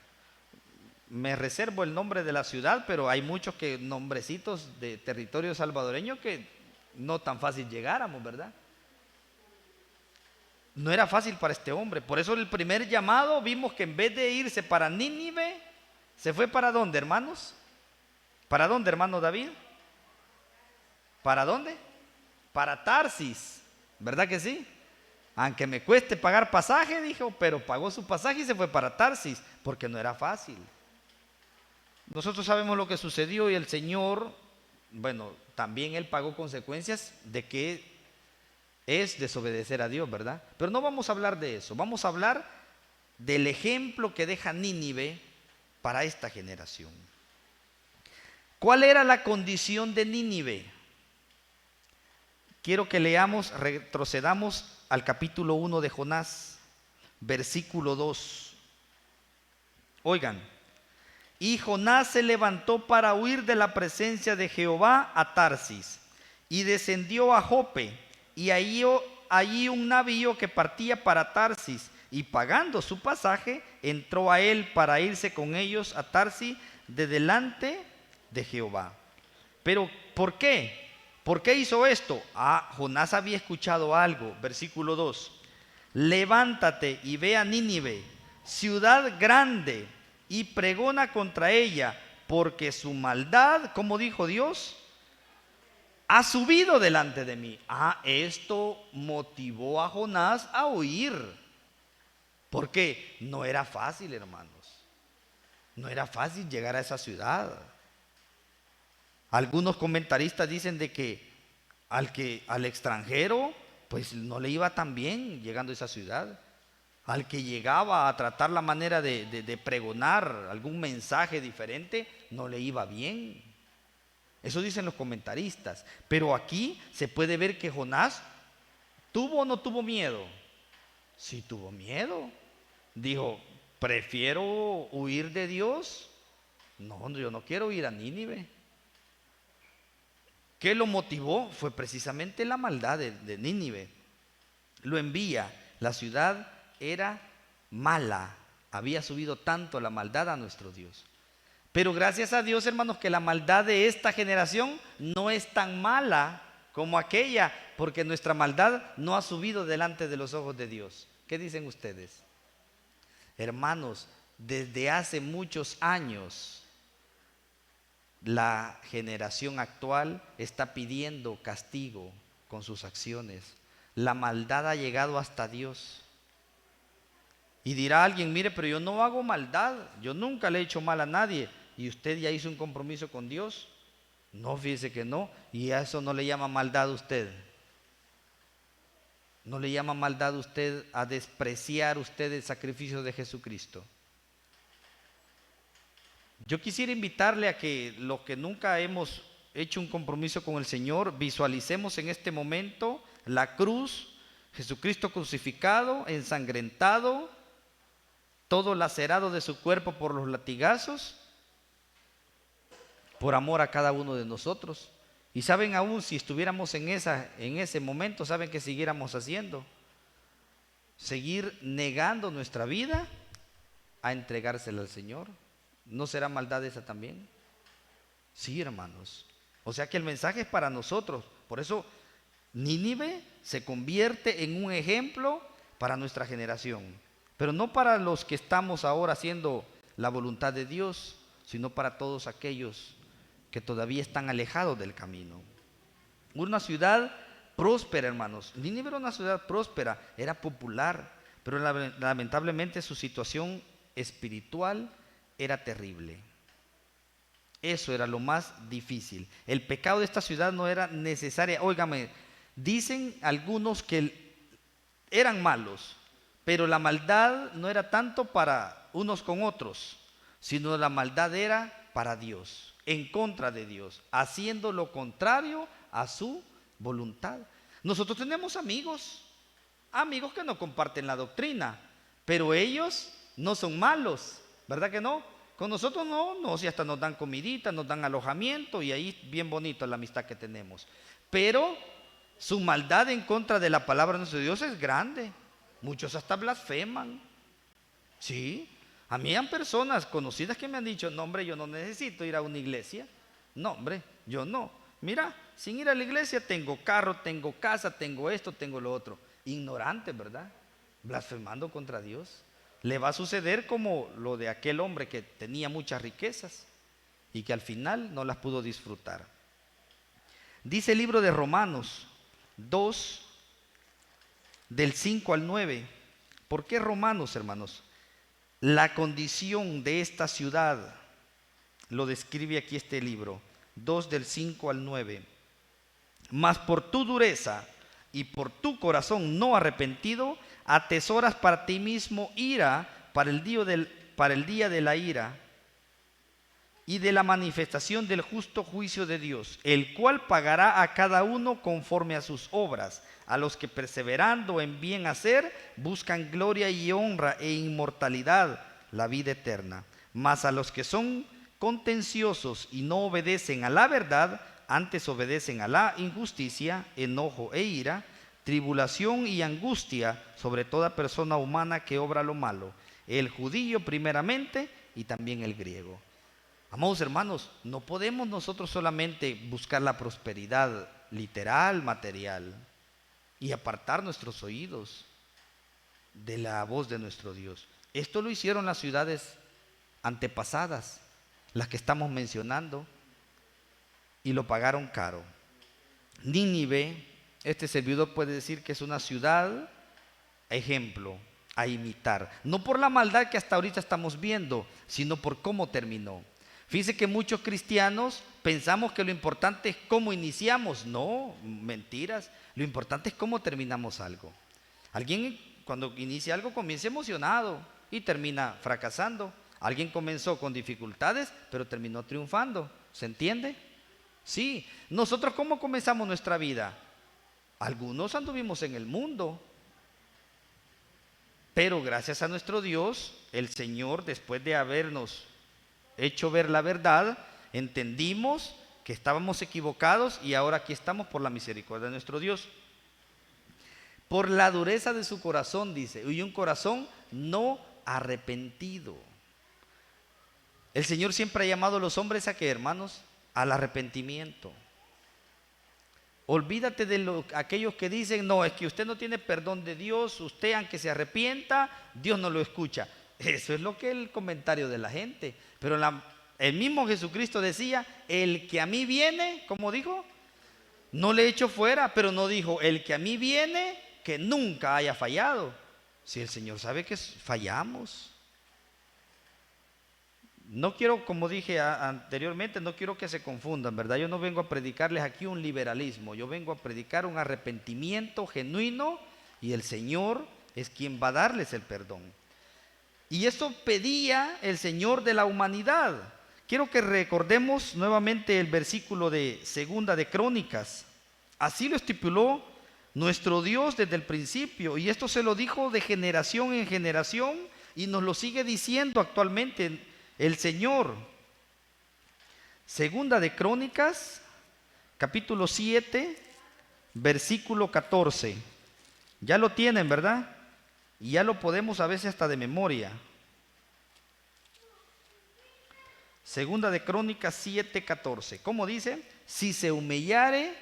Me reservo el nombre de la ciudad, pero hay muchos nombrecitos de territorio salvadoreño que no tan fácil llegáramos, ¿verdad? No era fácil para este hombre. Por eso el primer llamado vimos que en vez de irse para Nínive, se fue ¿para dónde, hermanos? ¿Para dónde, hermano David? ¿Para dónde? Para Tarsis, ¿verdad que sí? Aunque me cueste pagar pasaje, dijo, pero pagó su pasaje y se fue para Tarsis, porque no era fácil. Nosotros sabemos lo que sucedió y el Señor, bueno, también Él pagó consecuencias de que es desobedecer a Dios, ¿verdad? Pero no vamos a hablar de eso, vamos a hablar del ejemplo que deja Nínive para esta generación. ¿Cuál era la condición de Nínive? Quiero que leamos, retrocedamos al capítulo 1 de Jonás, versículo 2. Oigan, y Jonás se levantó para huir de la presencia de Jehová a Tarsis, y descendió a Jope, y allí un navío que partía para Tarsis, y pagando su pasaje, entró a él para irse con ellos a Tarsis de delante de Jehová. Pero, ¿por qué? ¿Por qué hizo esto? Jonás había escuchado algo. Versículo 2. Levántate y ve a Nínive, ciudad grande, y pregona contra ella, porque su maldad, como dijo Dios, ha subido delante de mí. Esto motivó a Jonás a huir. Porque no era fácil, hermanos. No era fácil llegar a esa ciudad. Algunos comentaristas dicen de que al extranjero pues no le iba tan bien llegando a esa ciudad. Al que llegaba a tratar la manera de pregonar algún mensaje diferente, no le iba bien. Eso dicen los comentaristas. Pero aquí se puede ver que Jonás ¿tuvo o no tuvo miedo? Sí tuvo miedo. Dijo, prefiero huir de Dios. No, yo no quiero ir a Nínive. ¿Qué lo motivó? Fue precisamente la maldad de Nínive. Lo envía. La ciudad era mala. Había subido tanto la maldad a nuestro Dios. Pero gracias a Dios, hermanos, que la maldad de esta generación no es tan mala como aquella, porque nuestra maldad no ha subido delante de los ojos de Dios. ¿Qué dicen ustedes? Hermanos, desde hace muchos años la generación actual está pidiendo castigo con sus acciones. La maldad ha llegado hasta Dios. Y dirá alguien, mire, pero yo no hago maldad, yo nunca le he hecho mal a nadie. ¿Y usted ya hizo un compromiso con Dios? No, fíjese que no. Y a eso no le llama maldad a usted. No le llama maldad a usted a despreciar usted el sacrificio de Jesucristo. Yo quisiera invitarle a que los que nunca hemos hecho un compromiso con el Señor, visualicemos en este momento la cruz, Jesucristo crucificado, ensangrentado, todo lacerado de su cuerpo por los latigazos, por amor a cada uno de nosotros. Y saben, aún si estuviéramos en ese momento, saben que siguiéramos haciendo. Seguir negando nuestra vida a entregársela al Señor. ¿No será maldad esa también? Sí, hermanos. O sea que el mensaje es para nosotros. Por eso Nínive se convierte en un ejemplo para nuestra generación. Pero no para los que estamos ahora haciendo la voluntad de Dios, sino para todos aquellos que todavía están alejados del camino. Una ciudad próspera, hermanos. Nínive era una ciudad próspera, era popular, pero lamentablemente su situación espiritual era terrible. Eso era lo más difícil. El pecado de esta ciudad no era necesario. Óigame, dicen algunos que eran malos, pero la maldad no era tanto para unos con otros, sino la maldad era para Dios, en contra de Dios, haciendo lo contrario a su voluntad. Nosotros tenemos amigos que no comparten la doctrina, pero ellos no son malos, ¿verdad que no? Con nosotros no, si hasta nos dan comidita, nos dan alojamiento y ahí bien bonito la amistad que tenemos. Pero su maldad en contra de la palabra de nuestro Dios es grande. Muchos hasta blasfeman. Sí, a mí hay personas conocidas que me han dicho, no hombre, yo no necesito ir a una iglesia. No hombre, yo no. Mira, sin ir a la iglesia tengo carro, tengo casa, tengo esto, tengo lo otro. Ignorante, ¿verdad? Blasfemando contra Dios. Le va a suceder como lo de aquel hombre que tenía muchas riquezas y que al final no las pudo disfrutar. Dice el libro de Romanos 2, del 5 al 9. ¿Por qué Romanos, hermanos? La condición de esta ciudad lo describe aquí este libro, 2 del 5 al 9. Mas por tu dureza y por tu corazón no arrepentido, atesoras para ti mismo ira para el día de la ira y de la manifestación del justo juicio de Dios, el cual pagará a cada uno conforme a sus obras, a los que perseverando en bien hacer buscan gloria y honra e inmortalidad, la vida eterna. Mas a los que son contenciosos y no obedecen a la verdad, antes obedecen a la injusticia, enojo e ira, tribulación y angustia sobre toda persona humana que obra lo malo, el judío primeramente y también el griego. Amados hermanos, no podemos nosotros solamente buscar la prosperidad literal, material, y apartar nuestros oídos de la voz de nuestro Dios. Esto lo hicieron las ciudades antepasadas, las que estamos mencionando, y lo pagaron caro. Nínive, este servidor puede decir que es una ciudad ejemplo a imitar, no por la maldad que hasta ahorita estamos viendo, sino por cómo terminó. Fíjense que muchos cristianos pensamos que lo importante es cómo iniciamos. No, mentiras. Lo importante es cómo terminamos algo. Alguien cuando inicia algo comienza emocionado y termina fracasando. Alguien comenzó con dificultades, pero terminó triunfando. ¿Se entiende? Sí. Nosotros, ¿cómo comenzamos nuestra vida? Algunos anduvimos en el mundo, pero gracias a nuestro Dios, el Señor, después de habernos hecho ver la verdad, entendimos que estábamos equivocados y ahora aquí estamos por la misericordia de nuestro Dios. Por la dureza de su corazón, dice, y un corazón no arrepentido. El Señor siempre ha llamado a los hombres ¿a qué, hermanos? Al arrepentimiento. Olvídate de aquellos que dicen, no, es que usted no tiene perdón de Dios, usted aunque se arrepienta, Dios no lo escucha. Eso es lo que es el comentario de la gente. Pero el mismo Jesucristo decía, el que a mí viene, ¿cómo dijo? No le echo fuera, pero no dijo, el que a mí viene, que nunca haya fallado. Si el Señor sabe que fallamos. No quiero, como dije anteriormente, no quiero que se confundan, ¿verdad? Yo no vengo a predicarles aquí un liberalismo, yo vengo a predicar un arrepentimiento genuino y el Señor es quien va a darles el perdón. Y eso pedía el Señor de la humanidad. Quiero que recordemos nuevamente el versículo de Segunda de Crónicas. Así lo estipuló nuestro Dios desde el principio, y esto se lo dijo de generación en generación y nos lo sigue diciendo actualmente el Señor. Segunda de Crónicas, capítulo 7, versículo 14. Ya lo tienen, ¿verdad? Y ya lo podemos a veces hasta de memoria. Segunda de Crónicas 7:14. ¿Cómo dice? Si se humillare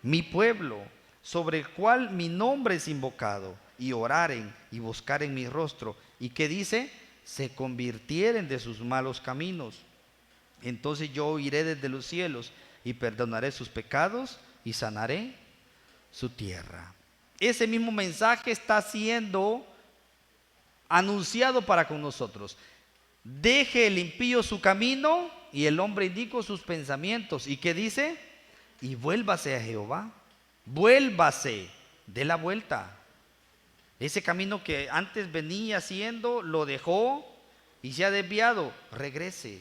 mi pueblo, sobre el cual mi nombre es invocado, y oraren y buscaren mi rostro. ¿Y qué dice? Se convirtieren de sus malos caminos. Entonces yo oiré desde los cielos y perdonaré sus pecados y sanaré su tierra. Ese mismo mensaje está siendo anunciado para con nosotros. Deje el impío su camino y el hombre inicuo sus pensamientos. ¿Y qué dice? Y vuélvase a Jehová. Vuélvase, dé la vuelta. Ese camino que antes venía haciendo, lo dejó y se ha desviado. Regrese.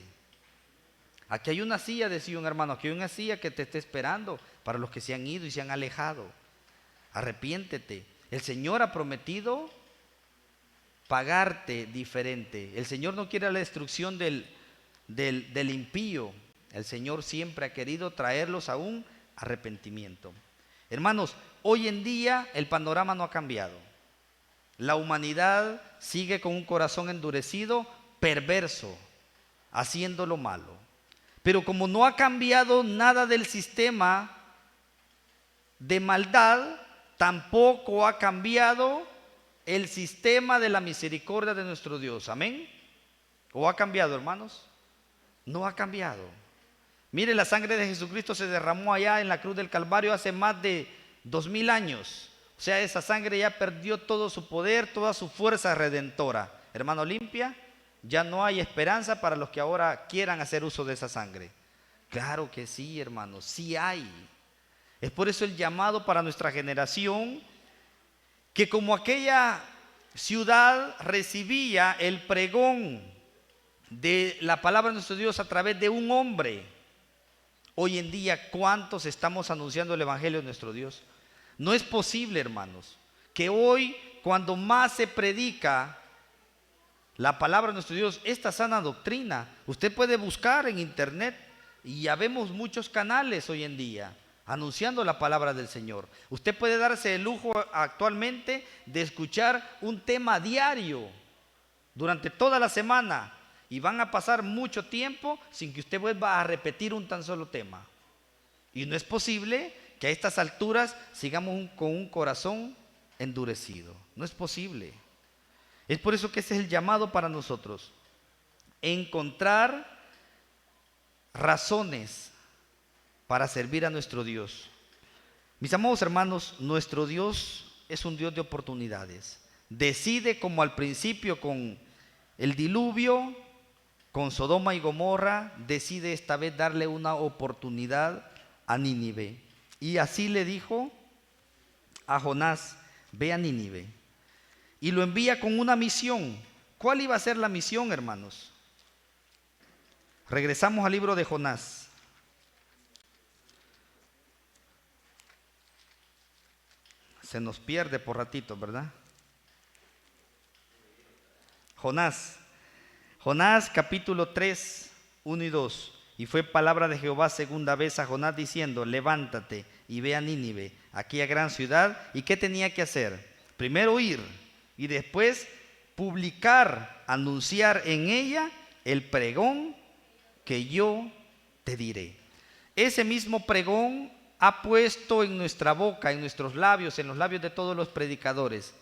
Aquí hay una silla de Sion, hermano. Aquí hay una silla que te está esperando para los que se han ido y se han alejado. Arrepiéntete. El Señor ha prometido pagarte diferente. El Señor no quiere la destrucción del impío. El Señor siempre ha querido traerlos a un arrepentimiento. Hermanos, hoy en día el panorama no ha cambiado. La humanidad sigue con un corazón endurecido, perverso, haciendo lo malo. Pero como no ha cambiado nada del sistema de maldad, tampoco ha cambiado el sistema de la misericordia de nuestro Dios. Amén. ¿O ha cambiado, hermanos? No ha cambiado. Mire, la sangre de Jesucristo se derramó allá en la cruz del Calvario hace más de 2000 años. O sea, esa sangre ya perdió todo su poder, toda su fuerza redentora. Hermano Olimpia, ya no hay esperanza para los que ahora quieran hacer uso de esa sangre. Claro que sí, hermanos, sí hay. Es por eso el llamado para nuestra generación, que como aquella ciudad recibía el pregón de la palabra de nuestro Dios a través de un hombre, hoy en día, ¿cuántos estamos anunciando el evangelio de nuestro Dios? No es posible, hermanos, que hoy, cuando más se predica la palabra de nuestro Dios, esta sana doctrina, usted puede buscar en internet y ya vemos muchos canales hoy en día anunciando la palabra del Señor. Usted puede darse el lujo actualmente de escuchar un tema diario durante toda la semana y van a pasar mucho tiempo sin que usted vuelva a repetir un tan solo tema. Y no es posible que a estas alturas sigamos con un corazón endurecido. No es posible. Es por eso que ese es el llamado para nosotros. Encontrar razones para servir a nuestro Dios. Mis amados hermanos, nuestro Dios es un Dios de oportunidades. Decide, como al principio con el diluvio, con Sodoma y Gomorra, decide esta vez darle una oportunidad a Nínive. Y así le dijo a Jonás: ve a Nínive. Y lo envía con una misión. ¿Cuál iba a ser la misión, hermanos? Regresamos al libro de Jonás. Se nos pierde por ratitos, ¿verdad? Jonás capítulo 3, 1 y 2. Y fue palabra de Jehová segunda vez a Jonás diciendo: levántate y ve a Nínive, aquella gran ciudad. ¿Y qué tenía que hacer? Primero ir y después publicar, anunciar en ella el pregón que yo te diré. Ese mismo pregón ha puesto en nuestra boca, en nuestros labios, en los labios de todos los predicadores,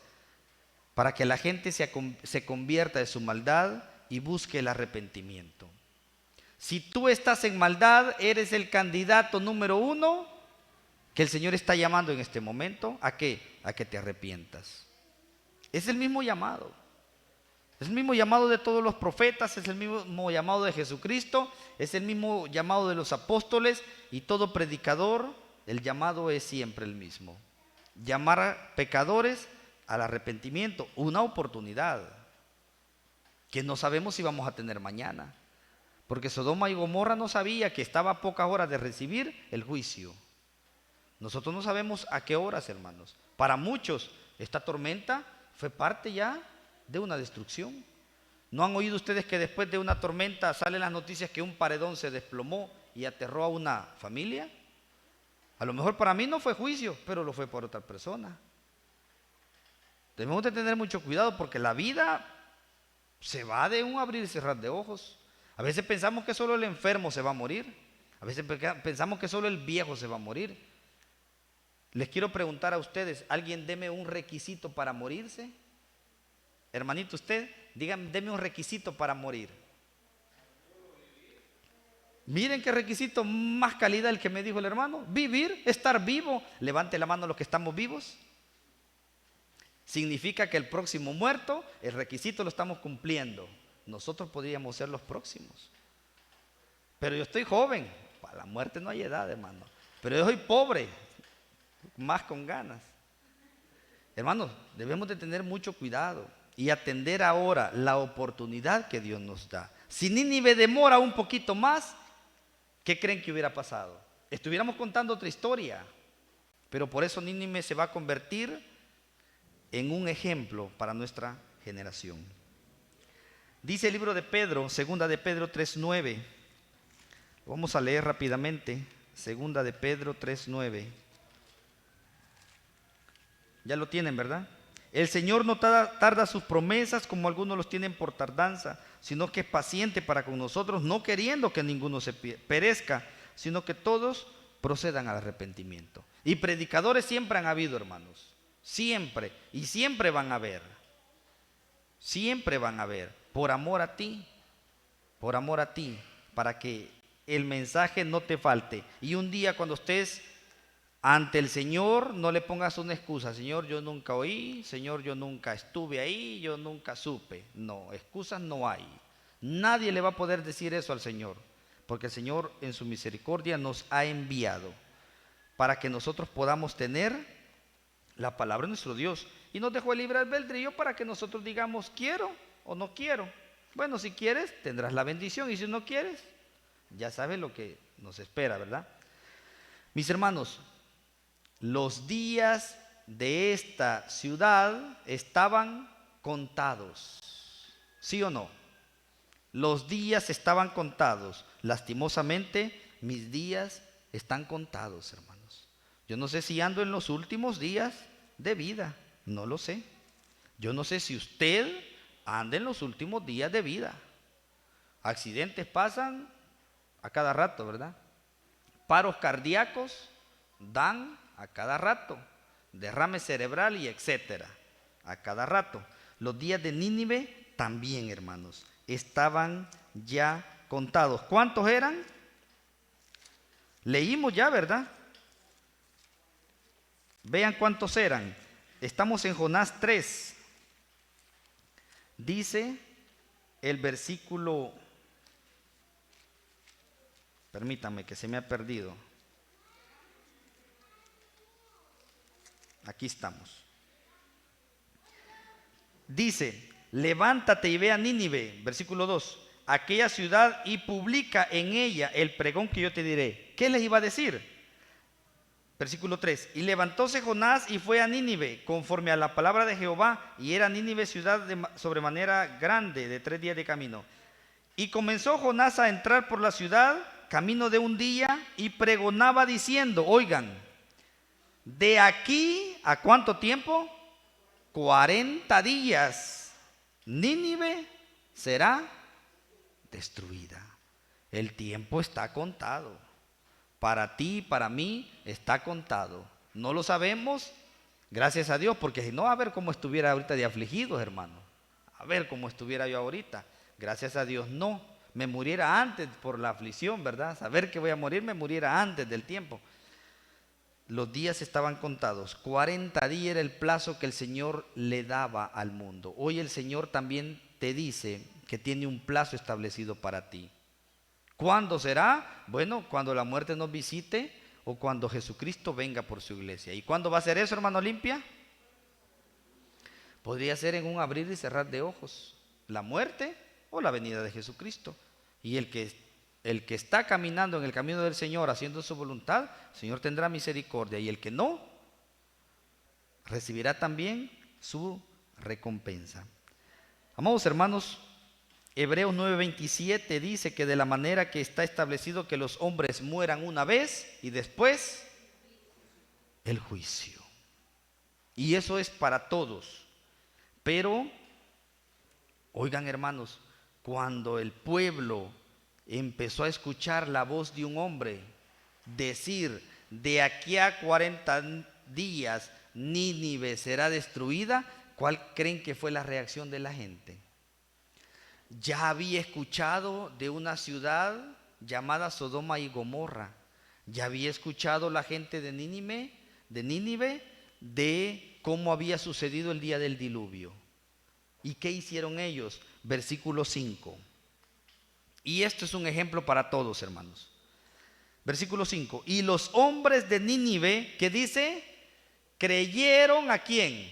para que la gente se convierta de su maldad y busque el arrepentimiento. Si tú estás en maldad, eres el candidato número 1 que el Señor está llamando en este momento. ¿A qué? A que te arrepientas. Es el mismo llamado. Es el mismo llamado de todos los profetas, es el mismo llamado de Jesucristo, es el mismo llamado de los apóstoles, y todo predicador, el llamado es siempre el mismo. Llamar a pecadores al arrepentimiento, una oportunidad que no sabemos si vamos a tener mañana. Porque Sodoma y Gomorra no sabía que estaba a pocas horas de recibir el juicio. Nosotros no sabemos a qué horas, hermanos. Para muchos, esta tormenta fue parte ya de una destrucción. ¿No han oído ustedes que después de una tormenta salen las noticias que un paredón se desplomó y aterró a una familia? A lo mejor para mí no fue juicio, pero lo fue por otra persona. Debemos de tener mucho cuidado porque la vida se va de un abrir y cerrar de ojos. A veces pensamos que solo el enfermo se va a morir. A veces pensamos que solo el viejo se va a morir. Les quiero preguntar a ustedes, ¿alguien deme un requisito para morirse? Hermanito, usted, dígame, deme un requisito para morir. Miren qué requisito más calidad el que me dijo el hermano. Vivir, estar vivo. Levante la mano los que estamos vivos. Significa que el próximo muerto, el requisito lo estamos cumpliendo. Nosotros podríamos ser los próximos. Pero yo estoy joven. Para la muerte no hay edad, hermano. Pero yo soy pobre, más con ganas. Hermanos, debemos de tener mucho cuidado y atender ahora la oportunidad que Dios nos da. Si Nínive demora un poquito más, ¿qué creen que hubiera pasado? Estuviéramos contando otra historia. Pero por eso Nínive se va a convertir en un ejemplo para nuestra generación. Dice el libro de Pedro, segunda de Pedro 3:9. Vamos a leer rápidamente. Segunda de Pedro 3:9. Ya lo tienen, ¿verdad? El Señor no tarda sus promesas como algunos los tienen por tardanza, sino que es paciente para con nosotros, no queriendo que ninguno se perezca, sino que todos procedan al arrepentimiento. Y predicadores siempre han habido, hermanos. Siempre. Y siempre van a haber. Siempre van a haber. Por amor a ti. Por amor a ti. Para que el mensaje no te falte. Y un día cuando estés ante el Señor, no le pongas una excusa. Señor, yo nunca oí. Señor, yo nunca estuve ahí. Yo nunca supe. No, excusas no hay. Nadie le va a poder decir eso al Señor. Porque el Señor en su misericordia nos ha enviado para que nosotros podamos tener la palabra de nuestro Dios. Y nos dejó el libre albedrío para que nosotros digamos quiero o no quiero. Bueno, si quieres tendrás la bendición y si no quieres, ya sabes lo que nos espera, ¿verdad? Mis hermanos, los días de esta ciudad estaban contados. ¿Sí o no? Los días estaban contados. Lastimosamente, mis días están contados, hermanos. Yo no sé si ando en los últimos días de vida. No lo sé. Yo no sé si usted anda en los últimos días de vida. Accidentes pasan a cada rato, ¿verdad? Paros cardíacos dan a cada rato. Derrame cerebral y etcétera. A cada rato. Los días de Nínive también, hermanos, estaban ya contados. ¿Cuántos eran? Leímos ya, ¿verdad? Vean cuántos eran. Estamos en Jonás 3. Dice el versículo, permítanme que se me ha perdido. Aquí estamos. Dice, levántate y ve a Nínive, versículo 2, aquella ciudad y publica en ella el pregón que yo te diré. ¿Qué les iba a decir? Versículo 3, y levantóse Jonás y fue a Nínive, conforme a la palabra de Jehová, y era Nínive ciudad de sobremanera grande, de 3 días de camino. Y comenzó Jonás a entrar por la ciudad, camino de un día, y pregonaba diciendo, oigan, de aquí a ¿cuánto tiempo? 40 días, Nínive será destruida. El tiempo está contado. Para ti y para mí está contado. No lo sabemos, gracias a Dios, porque si no, a ver cómo estuviera ahorita de afligidos, hermano. A ver cómo estuviera yo ahorita. Gracias a Dios no. Me muriera antes por la aflicción, ¿verdad? Saber que voy a morir, me muriera antes del tiempo. Los días estaban contados. 40 días era el plazo que el Señor le daba al mundo. Hoy el Señor también te dice que tiene un plazo establecido para ti. ¿Cuándo será? Bueno, cuando la muerte nos visite o cuando Jesucristo venga por su iglesia. ¿Y cuándo va a ser eso, hermano Olimpia? Podría ser en un abrir y cerrar de ojos. La muerte o la venida de Jesucristo. Y el que está caminando en el camino del Señor, haciendo su voluntad, el Señor tendrá misericordia. Y el que no, recibirá también su recompensa. Amados hermanos, Hebreos 9:27 dice que de la manera que está establecido que los hombres mueran una vez y después el juicio. Y eso es para todos. Pero, oigan hermanos, cuando el pueblo empezó a escuchar la voz de un hombre decir, de aquí a 40 días Nínive será destruida, ¿cuál creen que fue la reacción de la gente? Ya había escuchado de una ciudad llamada Sodoma y Gomorra. Ya había escuchado la gente de Nínive de cómo había sucedido el día del diluvio. ¿Y qué hicieron ellos? Versículo 5. Y esto es un ejemplo para todos, hermanos. Versículo 5. Y los hombres de Nínive, ¿qué dice? Creyeron ¿a quién?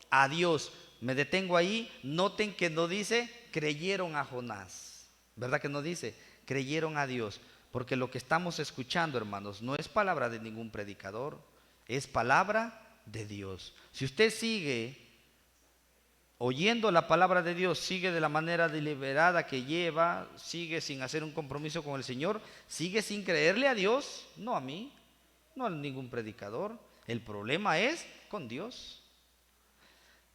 A Dios. Me detengo ahí. Noten que no dice creyeron a Jonás. ¿Verdad que no dice? Creyeron a Dios. Porque lo que estamos escuchando, hermanos, no es palabra de ningún predicador. Es palabra de Dios. Si usted sigue oyendo la palabra de Dios, sigue de la manera deliberada que lleva, sigue sin hacer un compromiso con el Señor, sigue sin creerle a Dios, no a mí, no a ningún predicador. El problema es con Dios.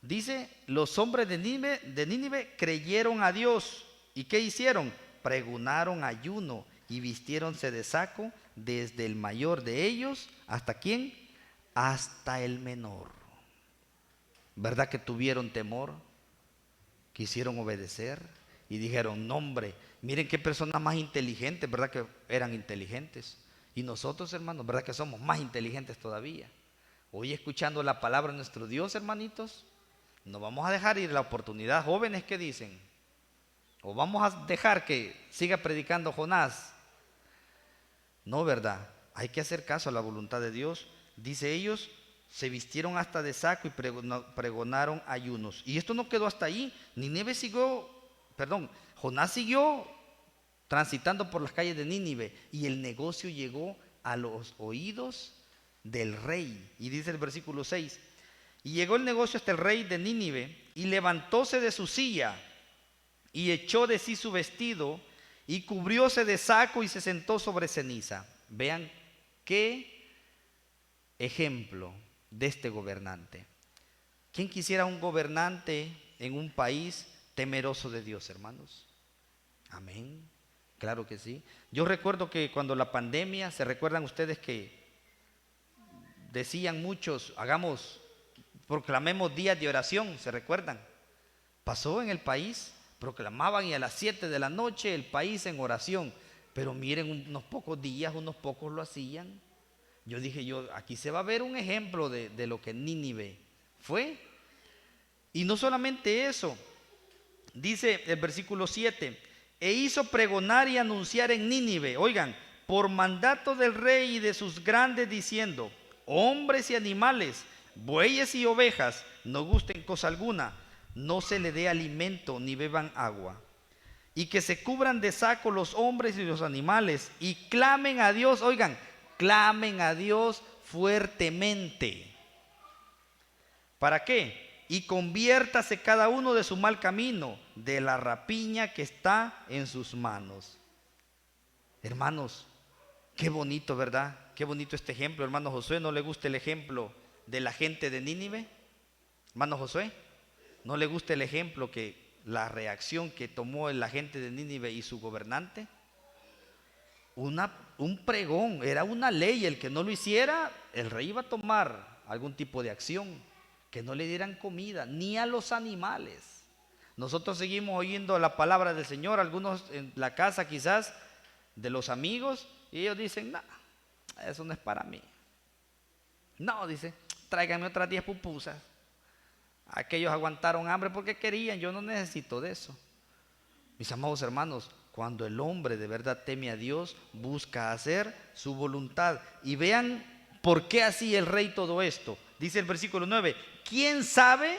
Dice, los hombres de Nínive creyeron a Dios. ¿Y qué hicieron? Pregonaron ayuno y vistiéronse de saco, desde el mayor de ellos, ¿hasta quién? Hasta el menor. ¿Verdad que tuvieron temor? Quisieron obedecer y dijeron, no hombre, miren qué personas más inteligentes, ¿verdad que eran inteligentes? Y nosotros, hermanos, ¿verdad que somos más inteligentes todavía? Hoy escuchando la palabra de nuestro Dios, hermanitos, no vamos a dejar ir la oportunidad. Jóvenes, ¿qué dicen? ¿O vamos a dejar que siga predicando Jonás? No, ¿verdad? Hay que hacer caso a la voluntad de Dios. Dice, ellos se vistieron hasta de saco y pregonaron ayunos. Y esto no quedó hasta ahí. Jonás siguió transitando por las calles de Nínive y el negocio llegó a los oídos del rey. Y dice el versículo 6, y llegó el negocio hasta el rey de Nínive y levantóse de su silla y echó de sí su vestido y cubrióse de saco y se sentó sobre ceniza. Vean qué ejemplo de este gobernante. ¿Quién quisiera un gobernante en un país temeroso de Dios, hermanos? Amén. Claro que sí. Yo recuerdo que cuando la pandemia, ¿se recuerdan ustedes que decían muchos, proclamemos días de oración? ¿Se recuerdan? Pasó en el país, proclamaban y a las 7 de la noche el país en oración. Pero miren, unos pocos días, unos pocos lo hacían. Yo dije, aquí se va a ver un ejemplo de lo que Nínive fue. Y no solamente eso, dice el versículo 7, e hizo pregonar y anunciar en Nínive, oigan, por mandato del rey y de sus grandes, diciendo, hombres y animales, bueyes y ovejas, no gusten cosa alguna, no se le dé alimento ni beban agua. Y que se cubran de saco los hombres y los animales y clamen a Dios, oigan, clamen a Dios fuertemente. ¿Para qué? Y conviértase cada uno de su mal camino, de la rapiña que está en sus manos. Hermanos, qué bonito, ¿verdad? Qué bonito este ejemplo. Hermano Josué, ¿no le gusta el ejemplo de la gente de Nínive? Hermano Josué, ¿no le gusta el ejemplo la reacción que tomó la gente de Nínive y su gobernante? Un pregón, era una ley. El que no lo hiciera, el rey iba a tomar algún tipo de acción. Que no le dieran comida, ni a los animales. Nosotros seguimos oyendo la palabra del Señor, algunos en la casa quizás de los amigos, y ellos dicen, no, eso no es para mí. No, dice, tráiganme otras 10 pupusas. Aquellos aguantaron hambre porque querían, yo no necesito de eso. Mis amados hermanos, cuando el hombre de verdad teme a Dios, busca hacer su voluntad. Y vean por qué hacía el rey todo esto. Dice el versículo 9, ¿quién sabe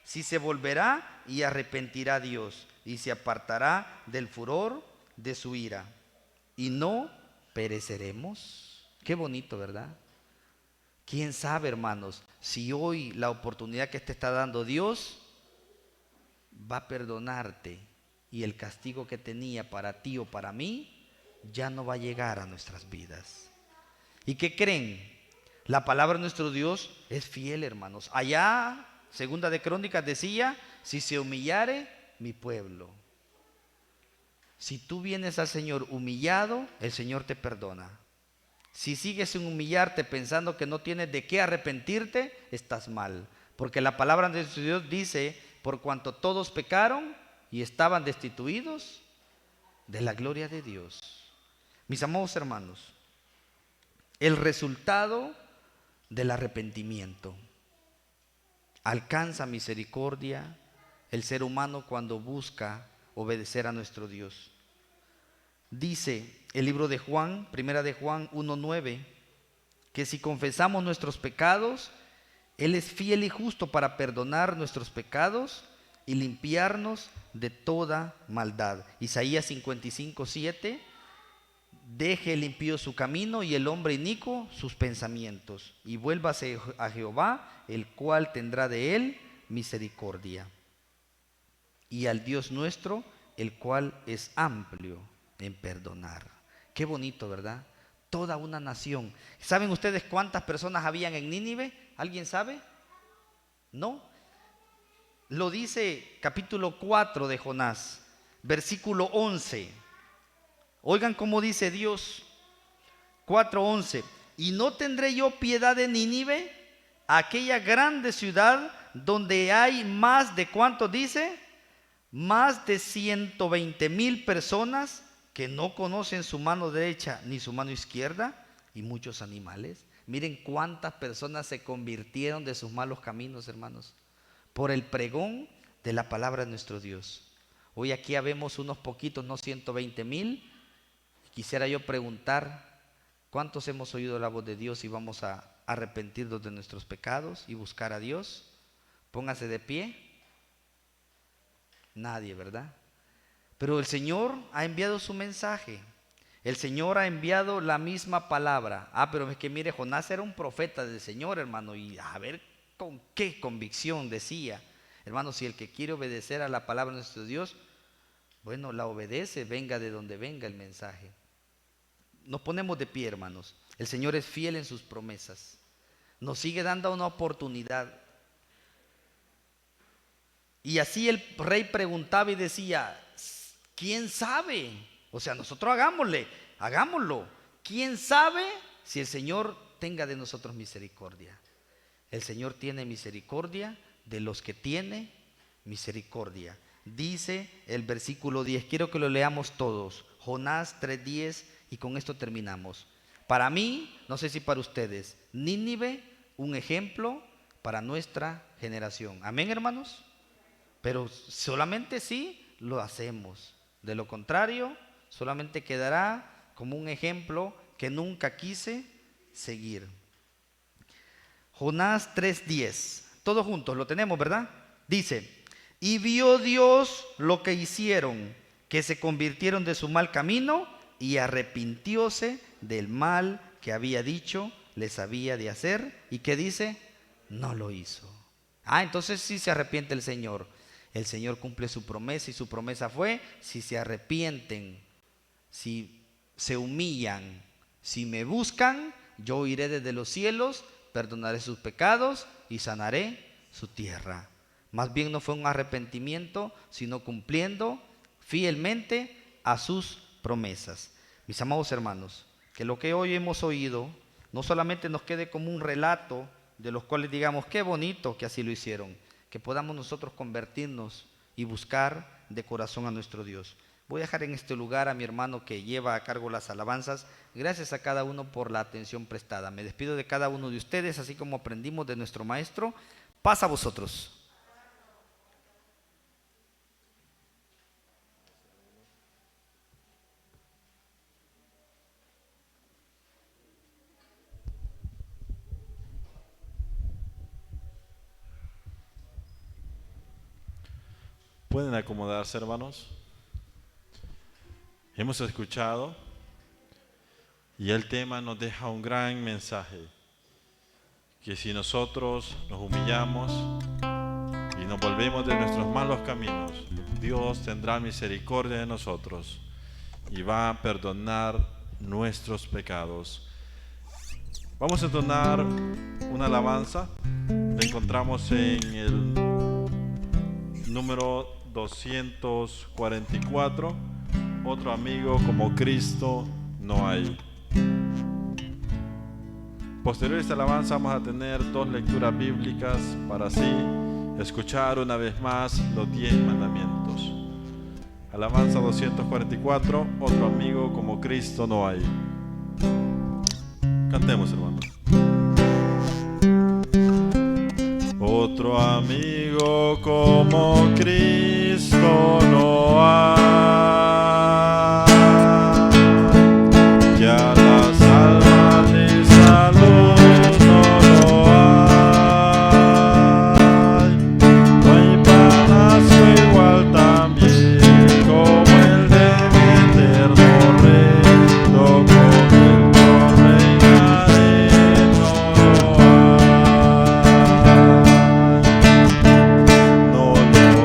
si se volverá y arrepentirá a Dios y se apartará del furor de su ira? Y no pereceremos. Qué bonito, ¿verdad? ¿Quién sabe, hermanos, si hoy la oportunidad que te está dando Dios va a perdonarte y el castigo que tenía para ti o para mí ya no va a llegar a nuestras vidas? ¿Y qué creen? La palabra de nuestro Dios es fiel, hermanos. Allá, segunda de Crónicas decía, si se humillare mi pueblo. Si tú vienes al Señor humillado, el Señor te perdona. Si sigues sin humillarte pensando que no tienes de qué arrepentirte, estás mal. Porque la palabra de nuestro Dios dice, por cuanto todos pecaron y estaban destituidos de la gloria de Dios. Mis amados hermanos, el resultado del arrepentimiento. Alcanza misericordia el ser humano cuando busca obedecer a nuestro Dios. Dice el libro de Juan, primera de Juan 1:9, que si confesamos nuestros pecados, Él es fiel y justo para perdonar nuestros pecados y limpiarnos de toda maldad. Isaías 55:7, deje el impío su camino y el hombre inicuo sus pensamientos, y vuélvase a Jehová, el cual tendrá de él misericordia, y al Dios nuestro, el cual es amplio en perdonar. Qué bonito, ¿verdad? Toda una nación. ¿Saben ustedes cuántas personas habían en Nínive? ¿Alguien sabe? ¿No? Lo dice capítulo 4 de Jonás, versículo 11. Oigan cómo dice Dios, 4:11. Y no tendré yo piedad de Nínive, aquella grande ciudad donde hay más de, ¿cuánto dice? Más de 120,000 personas que no conocen su mano derecha ni su mano izquierda, y muchos animales. Miren cuántas personas se convirtieron de sus malos caminos, hermanos, por el pregón de la palabra de nuestro Dios. Hoy aquí habemos unos poquitos, no 120,000. Quisiera yo preguntar, ¿cuántos hemos oído la voz de Dios y vamos a arrepentirnos de nuestros pecados y buscar a Dios? Póngase de pie. Nadie, ¿verdad? Pero el Señor ha enviado su mensaje. El Señor ha enviado la misma palabra. Pero es que mire, Jonás era un profeta del Señor, hermano, y a ver con qué convicción decía. Hermano, si el que quiere obedecer a la palabra de nuestro Dios, bueno, la obedece, venga de donde venga el mensaje. Nos ponemos de pie, hermanos. El Señor es fiel en sus promesas. Nos sigue dando una oportunidad. Y así el rey preguntaba y decía, ¿quién sabe? O sea, nosotros hagámoslo. ¿Quién sabe si el Señor tenga de nosotros misericordia? El Señor tiene misericordia de los que tiene misericordia. Dice el versículo 10, quiero que lo leamos todos. Jonás 3:10, y con esto terminamos. Para mí, no sé si para ustedes, Nínive, un ejemplo para nuestra generación. Amén, hermanos. Pero solamente si lo hacemos. De lo contrario, solamente quedará como un ejemplo que nunca quise seguir. Jonás 3:10. Todos juntos, lo tenemos, ¿verdad? Dice, y vio Dios lo que hicieron, que se convirtieron de su mal camino, y arrepintióse del mal que había dicho les había de hacer. ¿Y qué dice? No lo hizo. Entonces sí se arrepiente el Señor. El Señor cumple su promesa, y su promesa fue, si se arrepienten, si se humillan, si me buscan, yo iré desde los cielos, perdonaré sus pecados y sanaré su tierra. Más bien no fue un arrepentimiento, sino cumpliendo fielmente a sus promesas. Mis amados hermanos, que lo que hoy hemos oído no solamente nos quede como un relato de los cuales digamos, qué bonito que así lo hicieron, que podamos nosotros convertirnos y buscar de corazón a nuestro Dios. Voy a dejar en este lugar a mi hermano que lleva a cargo las alabanzas. Gracias a cada uno por la atención prestada. Me despido de cada uno de ustedes, así como aprendimos de nuestro maestro. Paz a vosotros. Pueden acomodarse, hermanos. Hemos escuchado y el tema nos deja un gran mensaje, que si nosotros nos humillamos y nos volvemos de nuestros malos caminos, Dios tendrá misericordia de nosotros y va a perdonar nuestros pecados. Vamos a entonar una alabanza. La encontramos en el número 244. Otro amigo como Cristo no hay. Posterior a esta alabanza vamos a tener 2 lecturas bíblicas para así escuchar una vez más los 10 mandamientos. Alabanza 244, otro amigo como Cristo no hay. Cantemos, hermanos. Otro amigo como Cristo no hay, que a las almas de salud no lo hay. No hay palacio igual también como el de mi eterno Rey, loco del reinaré, no lo hay. No lo hay, no,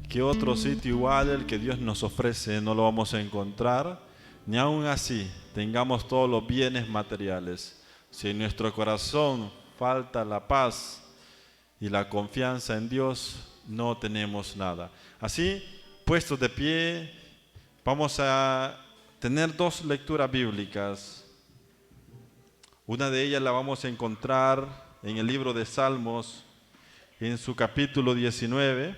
que otro sitio igual al que Dios nos ofrece no lo vamos a encontrar, ni aun así tengamos todos los bienes materiales. Si en nuestro corazón falta la paz y la confianza en Dios, no tenemos nada. Así, puestos de pie, Vamos a tener dos lecturas bíblicas. Una de ellas la vamos a encontrar en el libro de Salmos, en su capítulo 19,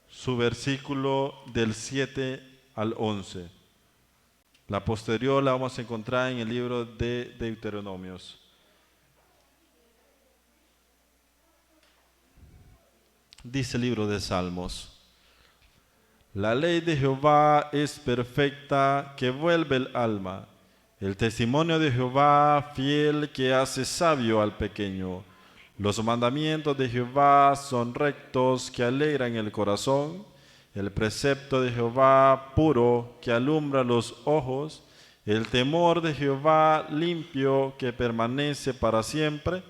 su versículo del 7 al 11. La posterior la vamos a encontrar en el libro de Deuteronomios. Dice el libro de Salmos: la ley de Jehová es perfecta, que vuelve el alma. El testimonio de Jehová fiel, que hace sabio al pequeño. Los mandamientos de Jehová son rectos, que alegran el corazón. El precepto de Jehová puro, que alumbra los ojos. El temor de Jehová limpio, que permanece para siempre.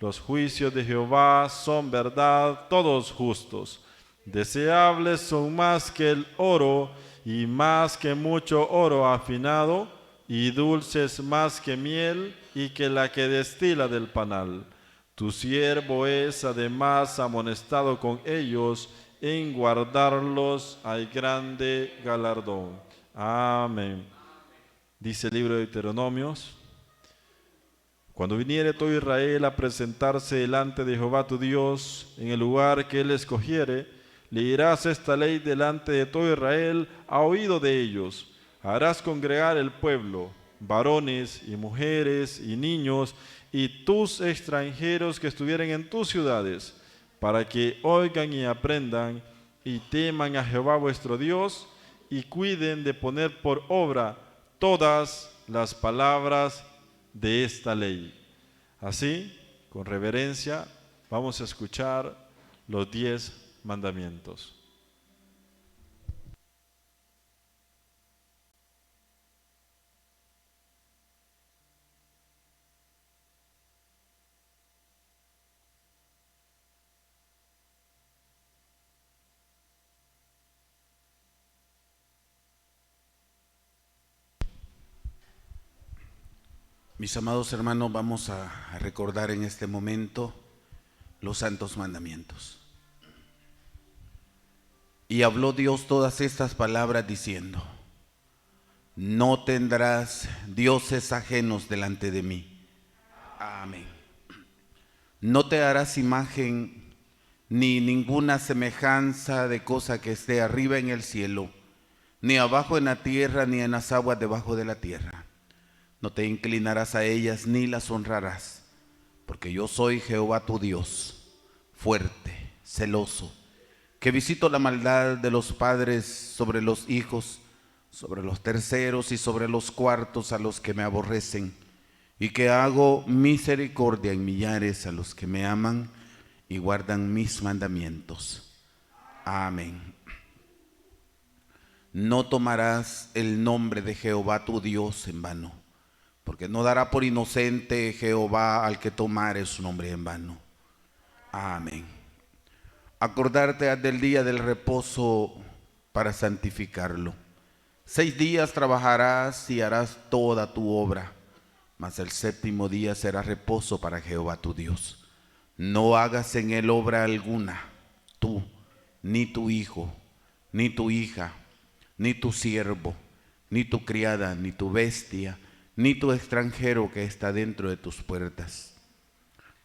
Los juicios de Jehová son verdad, todos justos. Deseables son más que el oro, y más que mucho oro afinado, y dulces más que miel, y que la que destila del panal. Tu siervo es además amonestado con ellos, en guardarlos hay grande galardón. Amén. Dice el libro de Deuteronomios: cuando viniere todo Israel a presentarse delante de Jehová tu Dios, en el lugar que él escogiere, leerás esta ley delante de todo Israel a oído de ellos. Harás congregar el pueblo, varones y mujeres y niños, y tus extranjeros que estuvieren en tus ciudades, para que oigan y aprendan, y teman a Jehová vuestro Dios, y cuiden de poner por obra todas las palabras de esta ley. Así, con reverencia, vamos a escuchar los 10 mandamientos. Mis amados hermanos, vamos a recordar en este momento los santos mandamientos. Y habló Dios todas estas palabras diciendo: no tendrás dioses ajenos delante de mí. Amén. No te harás imagen ni ninguna semejanza de cosa que esté arriba en el cielo, ni abajo en la tierra, ni en las aguas debajo de la tierra. No te inclinarás a ellas ni las honrarás, porque yo soy Jehová tu Dios, fuerte, celoso, que visito la maldad de los padres sobre los hijos, sobre los terceros y sobre los cuartos a los que me aborrecen, y que hago misericordia en millares a los que me aman y guardan mis mandamientos. Amén. No tomarás el nombre de Jehová tu Dios en vano, porque no dará por inocente Jehová al que tomare su nombre en vano. Amén. Acordarte has del día del reposo para santificarlo. 6 días trabajarás y harás toda tu obra, mas el 7º día será reposo para Jehová tu Dios. No hagas en él obra alguna, tú, ni tu hijo, ni tu hija, ni tu siervo, ni tu criada, ni tu bestia, ni tu extranjero que está dentro de tus puertas.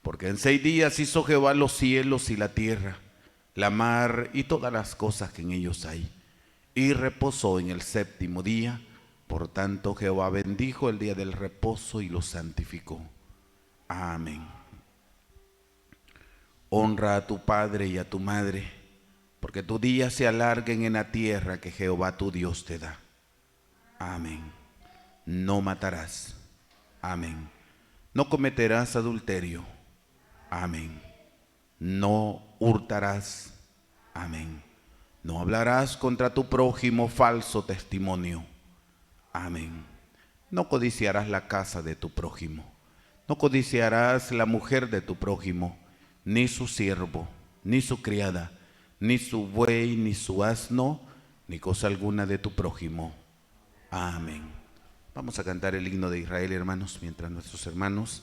Porque en 6 días hizo Jehová los cielos y la tierra, la mar y todas las cosas que en ellos hay, y reposó en el 7º día. Por tanto Jehová bendijo el día del reposo y lo santificó. Amén. Honra a tu padre y a tu madre, porque tus días se alarguen en la tierra que Jehová tu Dios te da. Amén. No matarás. Amén. No cometerás adulterio. Amén. No hurtarás. Amén. No hablarás contra tu prójimo falso testimonio. Amén. No codiciarás la casa de tu prójimo. No codiciarás la mujer de tu prójimo, ni su siervo, ni su criada, ni su buey, ni su asno, ni cosa alguna de tu prójimo. Amén. Vamos a cantar el himno de Israel, hermanos, mientras nuestros hermanos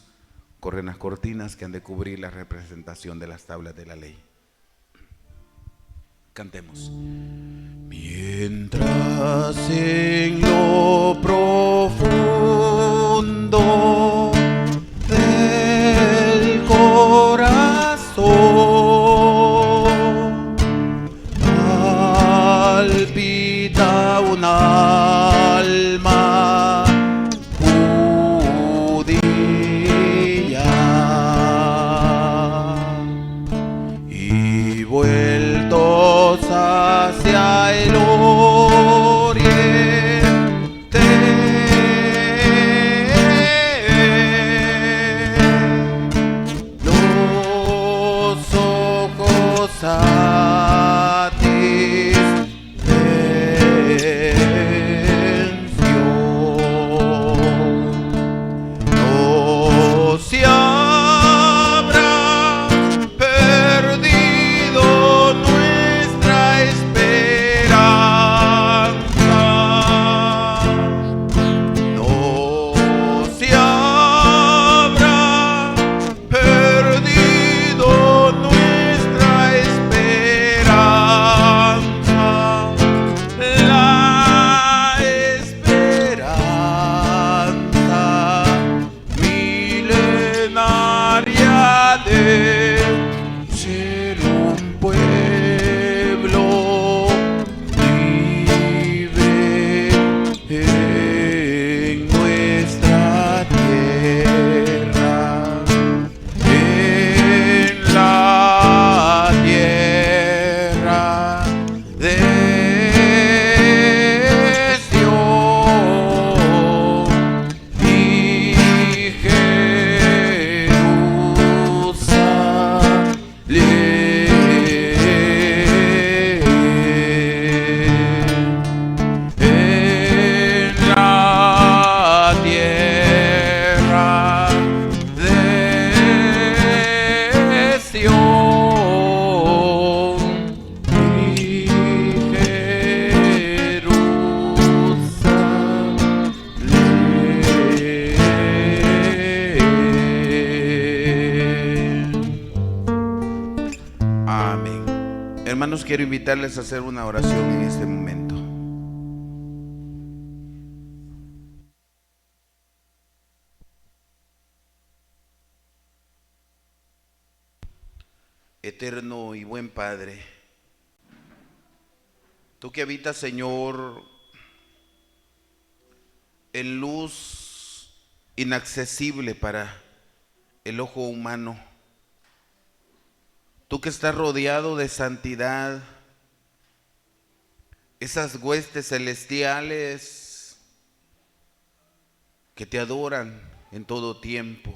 corren las cortinas que han de cubrir la representación de las tablas de la ley. Cantemos. Mientras en lo profundo del corazón palpita un alma judía y vueltos hacia el oriente, los ojos no se habrá perdido nuestra esperanza, no se habrá perdido nuestra esperanza, la esperanza milenaria de ser un pueblo libre en nuestra tierra, en la tierra de Sión y en la tierra de Sión y Jerusalén. Amén. Hermanos, quiero invitarles a hacer una oración en este momento. Eterno y buen Padre, tú que habitas, Señor, en luz inaccesible para el ojo humano, tú que estás rodeado de santidad, esas huestes celestiales que te adoran en todo tiempo.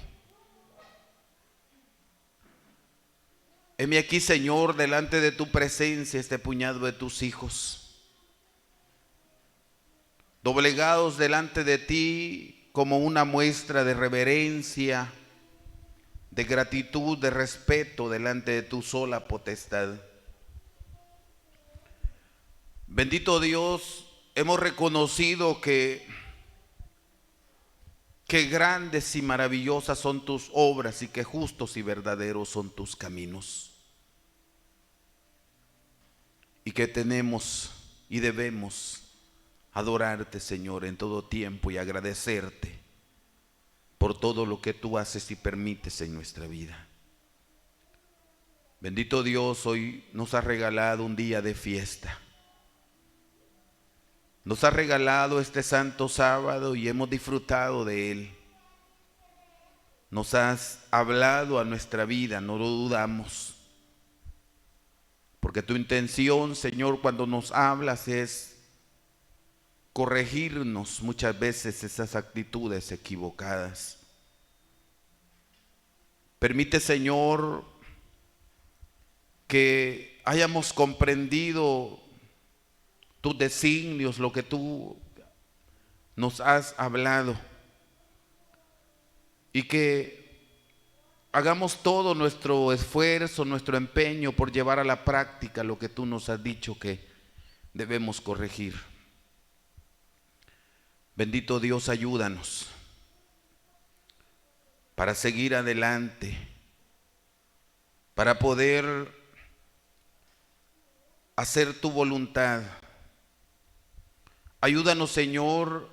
Heme aquí, Señor, delante de tu presencia este puñado de tus hijos, doblegados delante de ti como una muestra de reverencia, de gratitud, de respeto delante de tu sola potestad. Bendito Dios, hemos reconocido que grandes y maravillosas son tus obras y que justos y verdaderos son tus caminos. Y que tenemos y debemos adorarte, Señor, en todo tiempo y agradecerte por todo lo que tú haces y permites en nuestra vida. Bendito Dios, hoy nos has regalado un día de fiesta. Nos has regalado este santo sábado y hemos disfrutado de él. Nos has hablado a nuestra vida, no lo dudamos. Porque tu intención, Señor, cuando nos hablas es corregirnos muchas veces esas actitudes equivocadas. Permite, Señor, que hayamos comprendido tus designios, lo que tú nos has hablado, y que hagamos todo nuestro esfuerzo, nuestro empeño por llevar a la práctica lo que tú nos has dicho que debemos corregir. Bendito Dios, ayúdanos para seguir adelante, para poder hacer tu voluntad. Ayúdanos, Señor,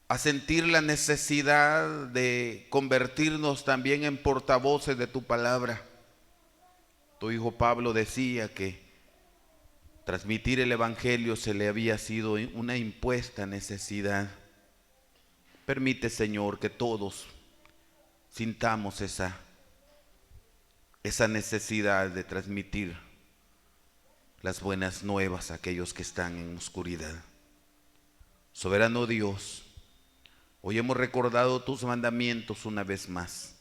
a sentir la necesidad de convertirnos también en portavoces de tu palabra. Tu hijo Pablo decía que transmitir el evangelio se le había sido una impuesta necesidad. Permite, Señor, que todos sintamos esa necesidad de transmitir las buenas nuevas a aquellos que están en oscuridad. Soberano Dios, hoy hemos recordado tus mandamientos una vez más.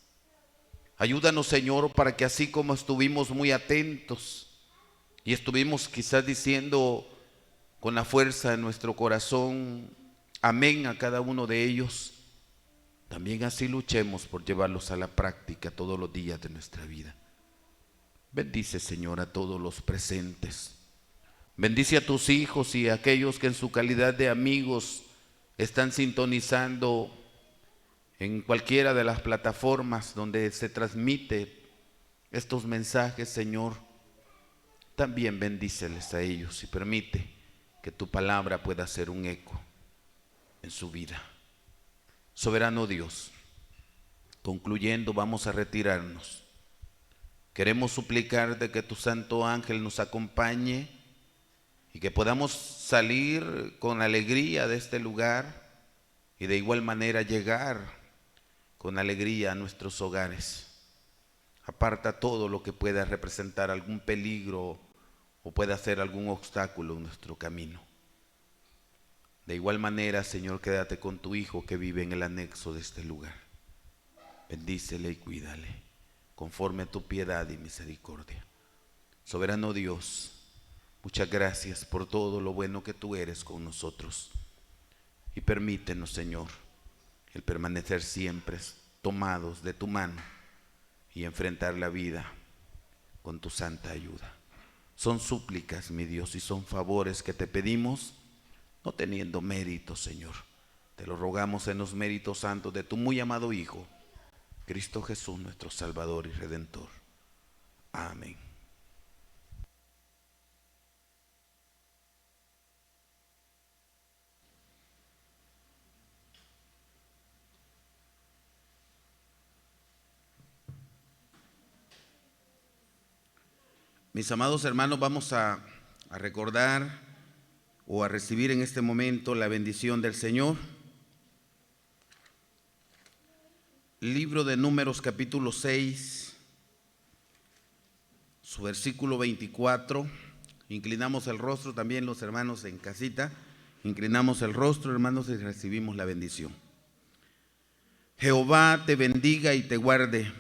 Ayúdanos, Señor, para que así como estuvimos muy atentos y estuvimos quizás diciendo con la fuerza de nuestro corazón amén a cada uno de ellos, también así luchemos por llevarlos a la práctica todos los días de nuestra vida. Bendice, Señor, a todos los presentes. Bendice a tus hijos y a aquellos que en su calidad de amigos están sintonizando en cualquiera de las plataformas donde se transmite estos mensajes, Señor. También bendíceles a ellos y permite que tu palabra pueda ser un eco en su vida. Soberano Dios, concluyendo, vamos a retirarnos. Queremos suplicar de que tu santo ángel nos acompañe y que podamos salir con alegría de este lugar y de igual manera llegar con alegría a nuestros hogares. Aparta todo lo que pueda representar algún peligro o pueda ser algún obstáculo en nuestro camino. De igual manera, Señor, quédate con tu hijo que vive en el anexo de este lugar. Bendícele y cuídale, conforme a tu piedad y misericordia. Soberano Dios, muchas gracias por todo lo bueno que tú eres con nosotros. Y permítenos, Señor, el permanecer siempre tomados de tu mano y enfrentar la vida con tu santa ayuda. Son súplicas, mi Dios, y son favores que te pedimos, no teniendo méritos, Señor. Te lo rogamos en los méritos santos de tu muy amado Hijo, Cristo Jesús, nuestro Salvador y Redentor. Amén. Mis amados hermanos, vamos a recordar o a recibir en este momento la bendición del Señor. Libro de Números, capítulo 6, su versículo 24. Inclinamos el rostro también los hermanos en casita. Inclinamos el rostro, hermanos, y recibimos la bendición. Jehová te bendiga y te guarde.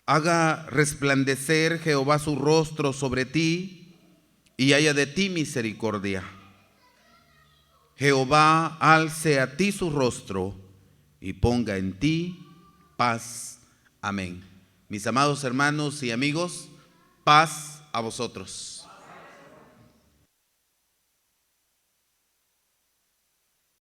Haga resplandecer Jehová su rostro sobre ti y haya de ti misericordia. Jehová alce a ti su rostro y ponga en ti paz. Amén. Mis amados hermanos y amigos, paz a vosotros.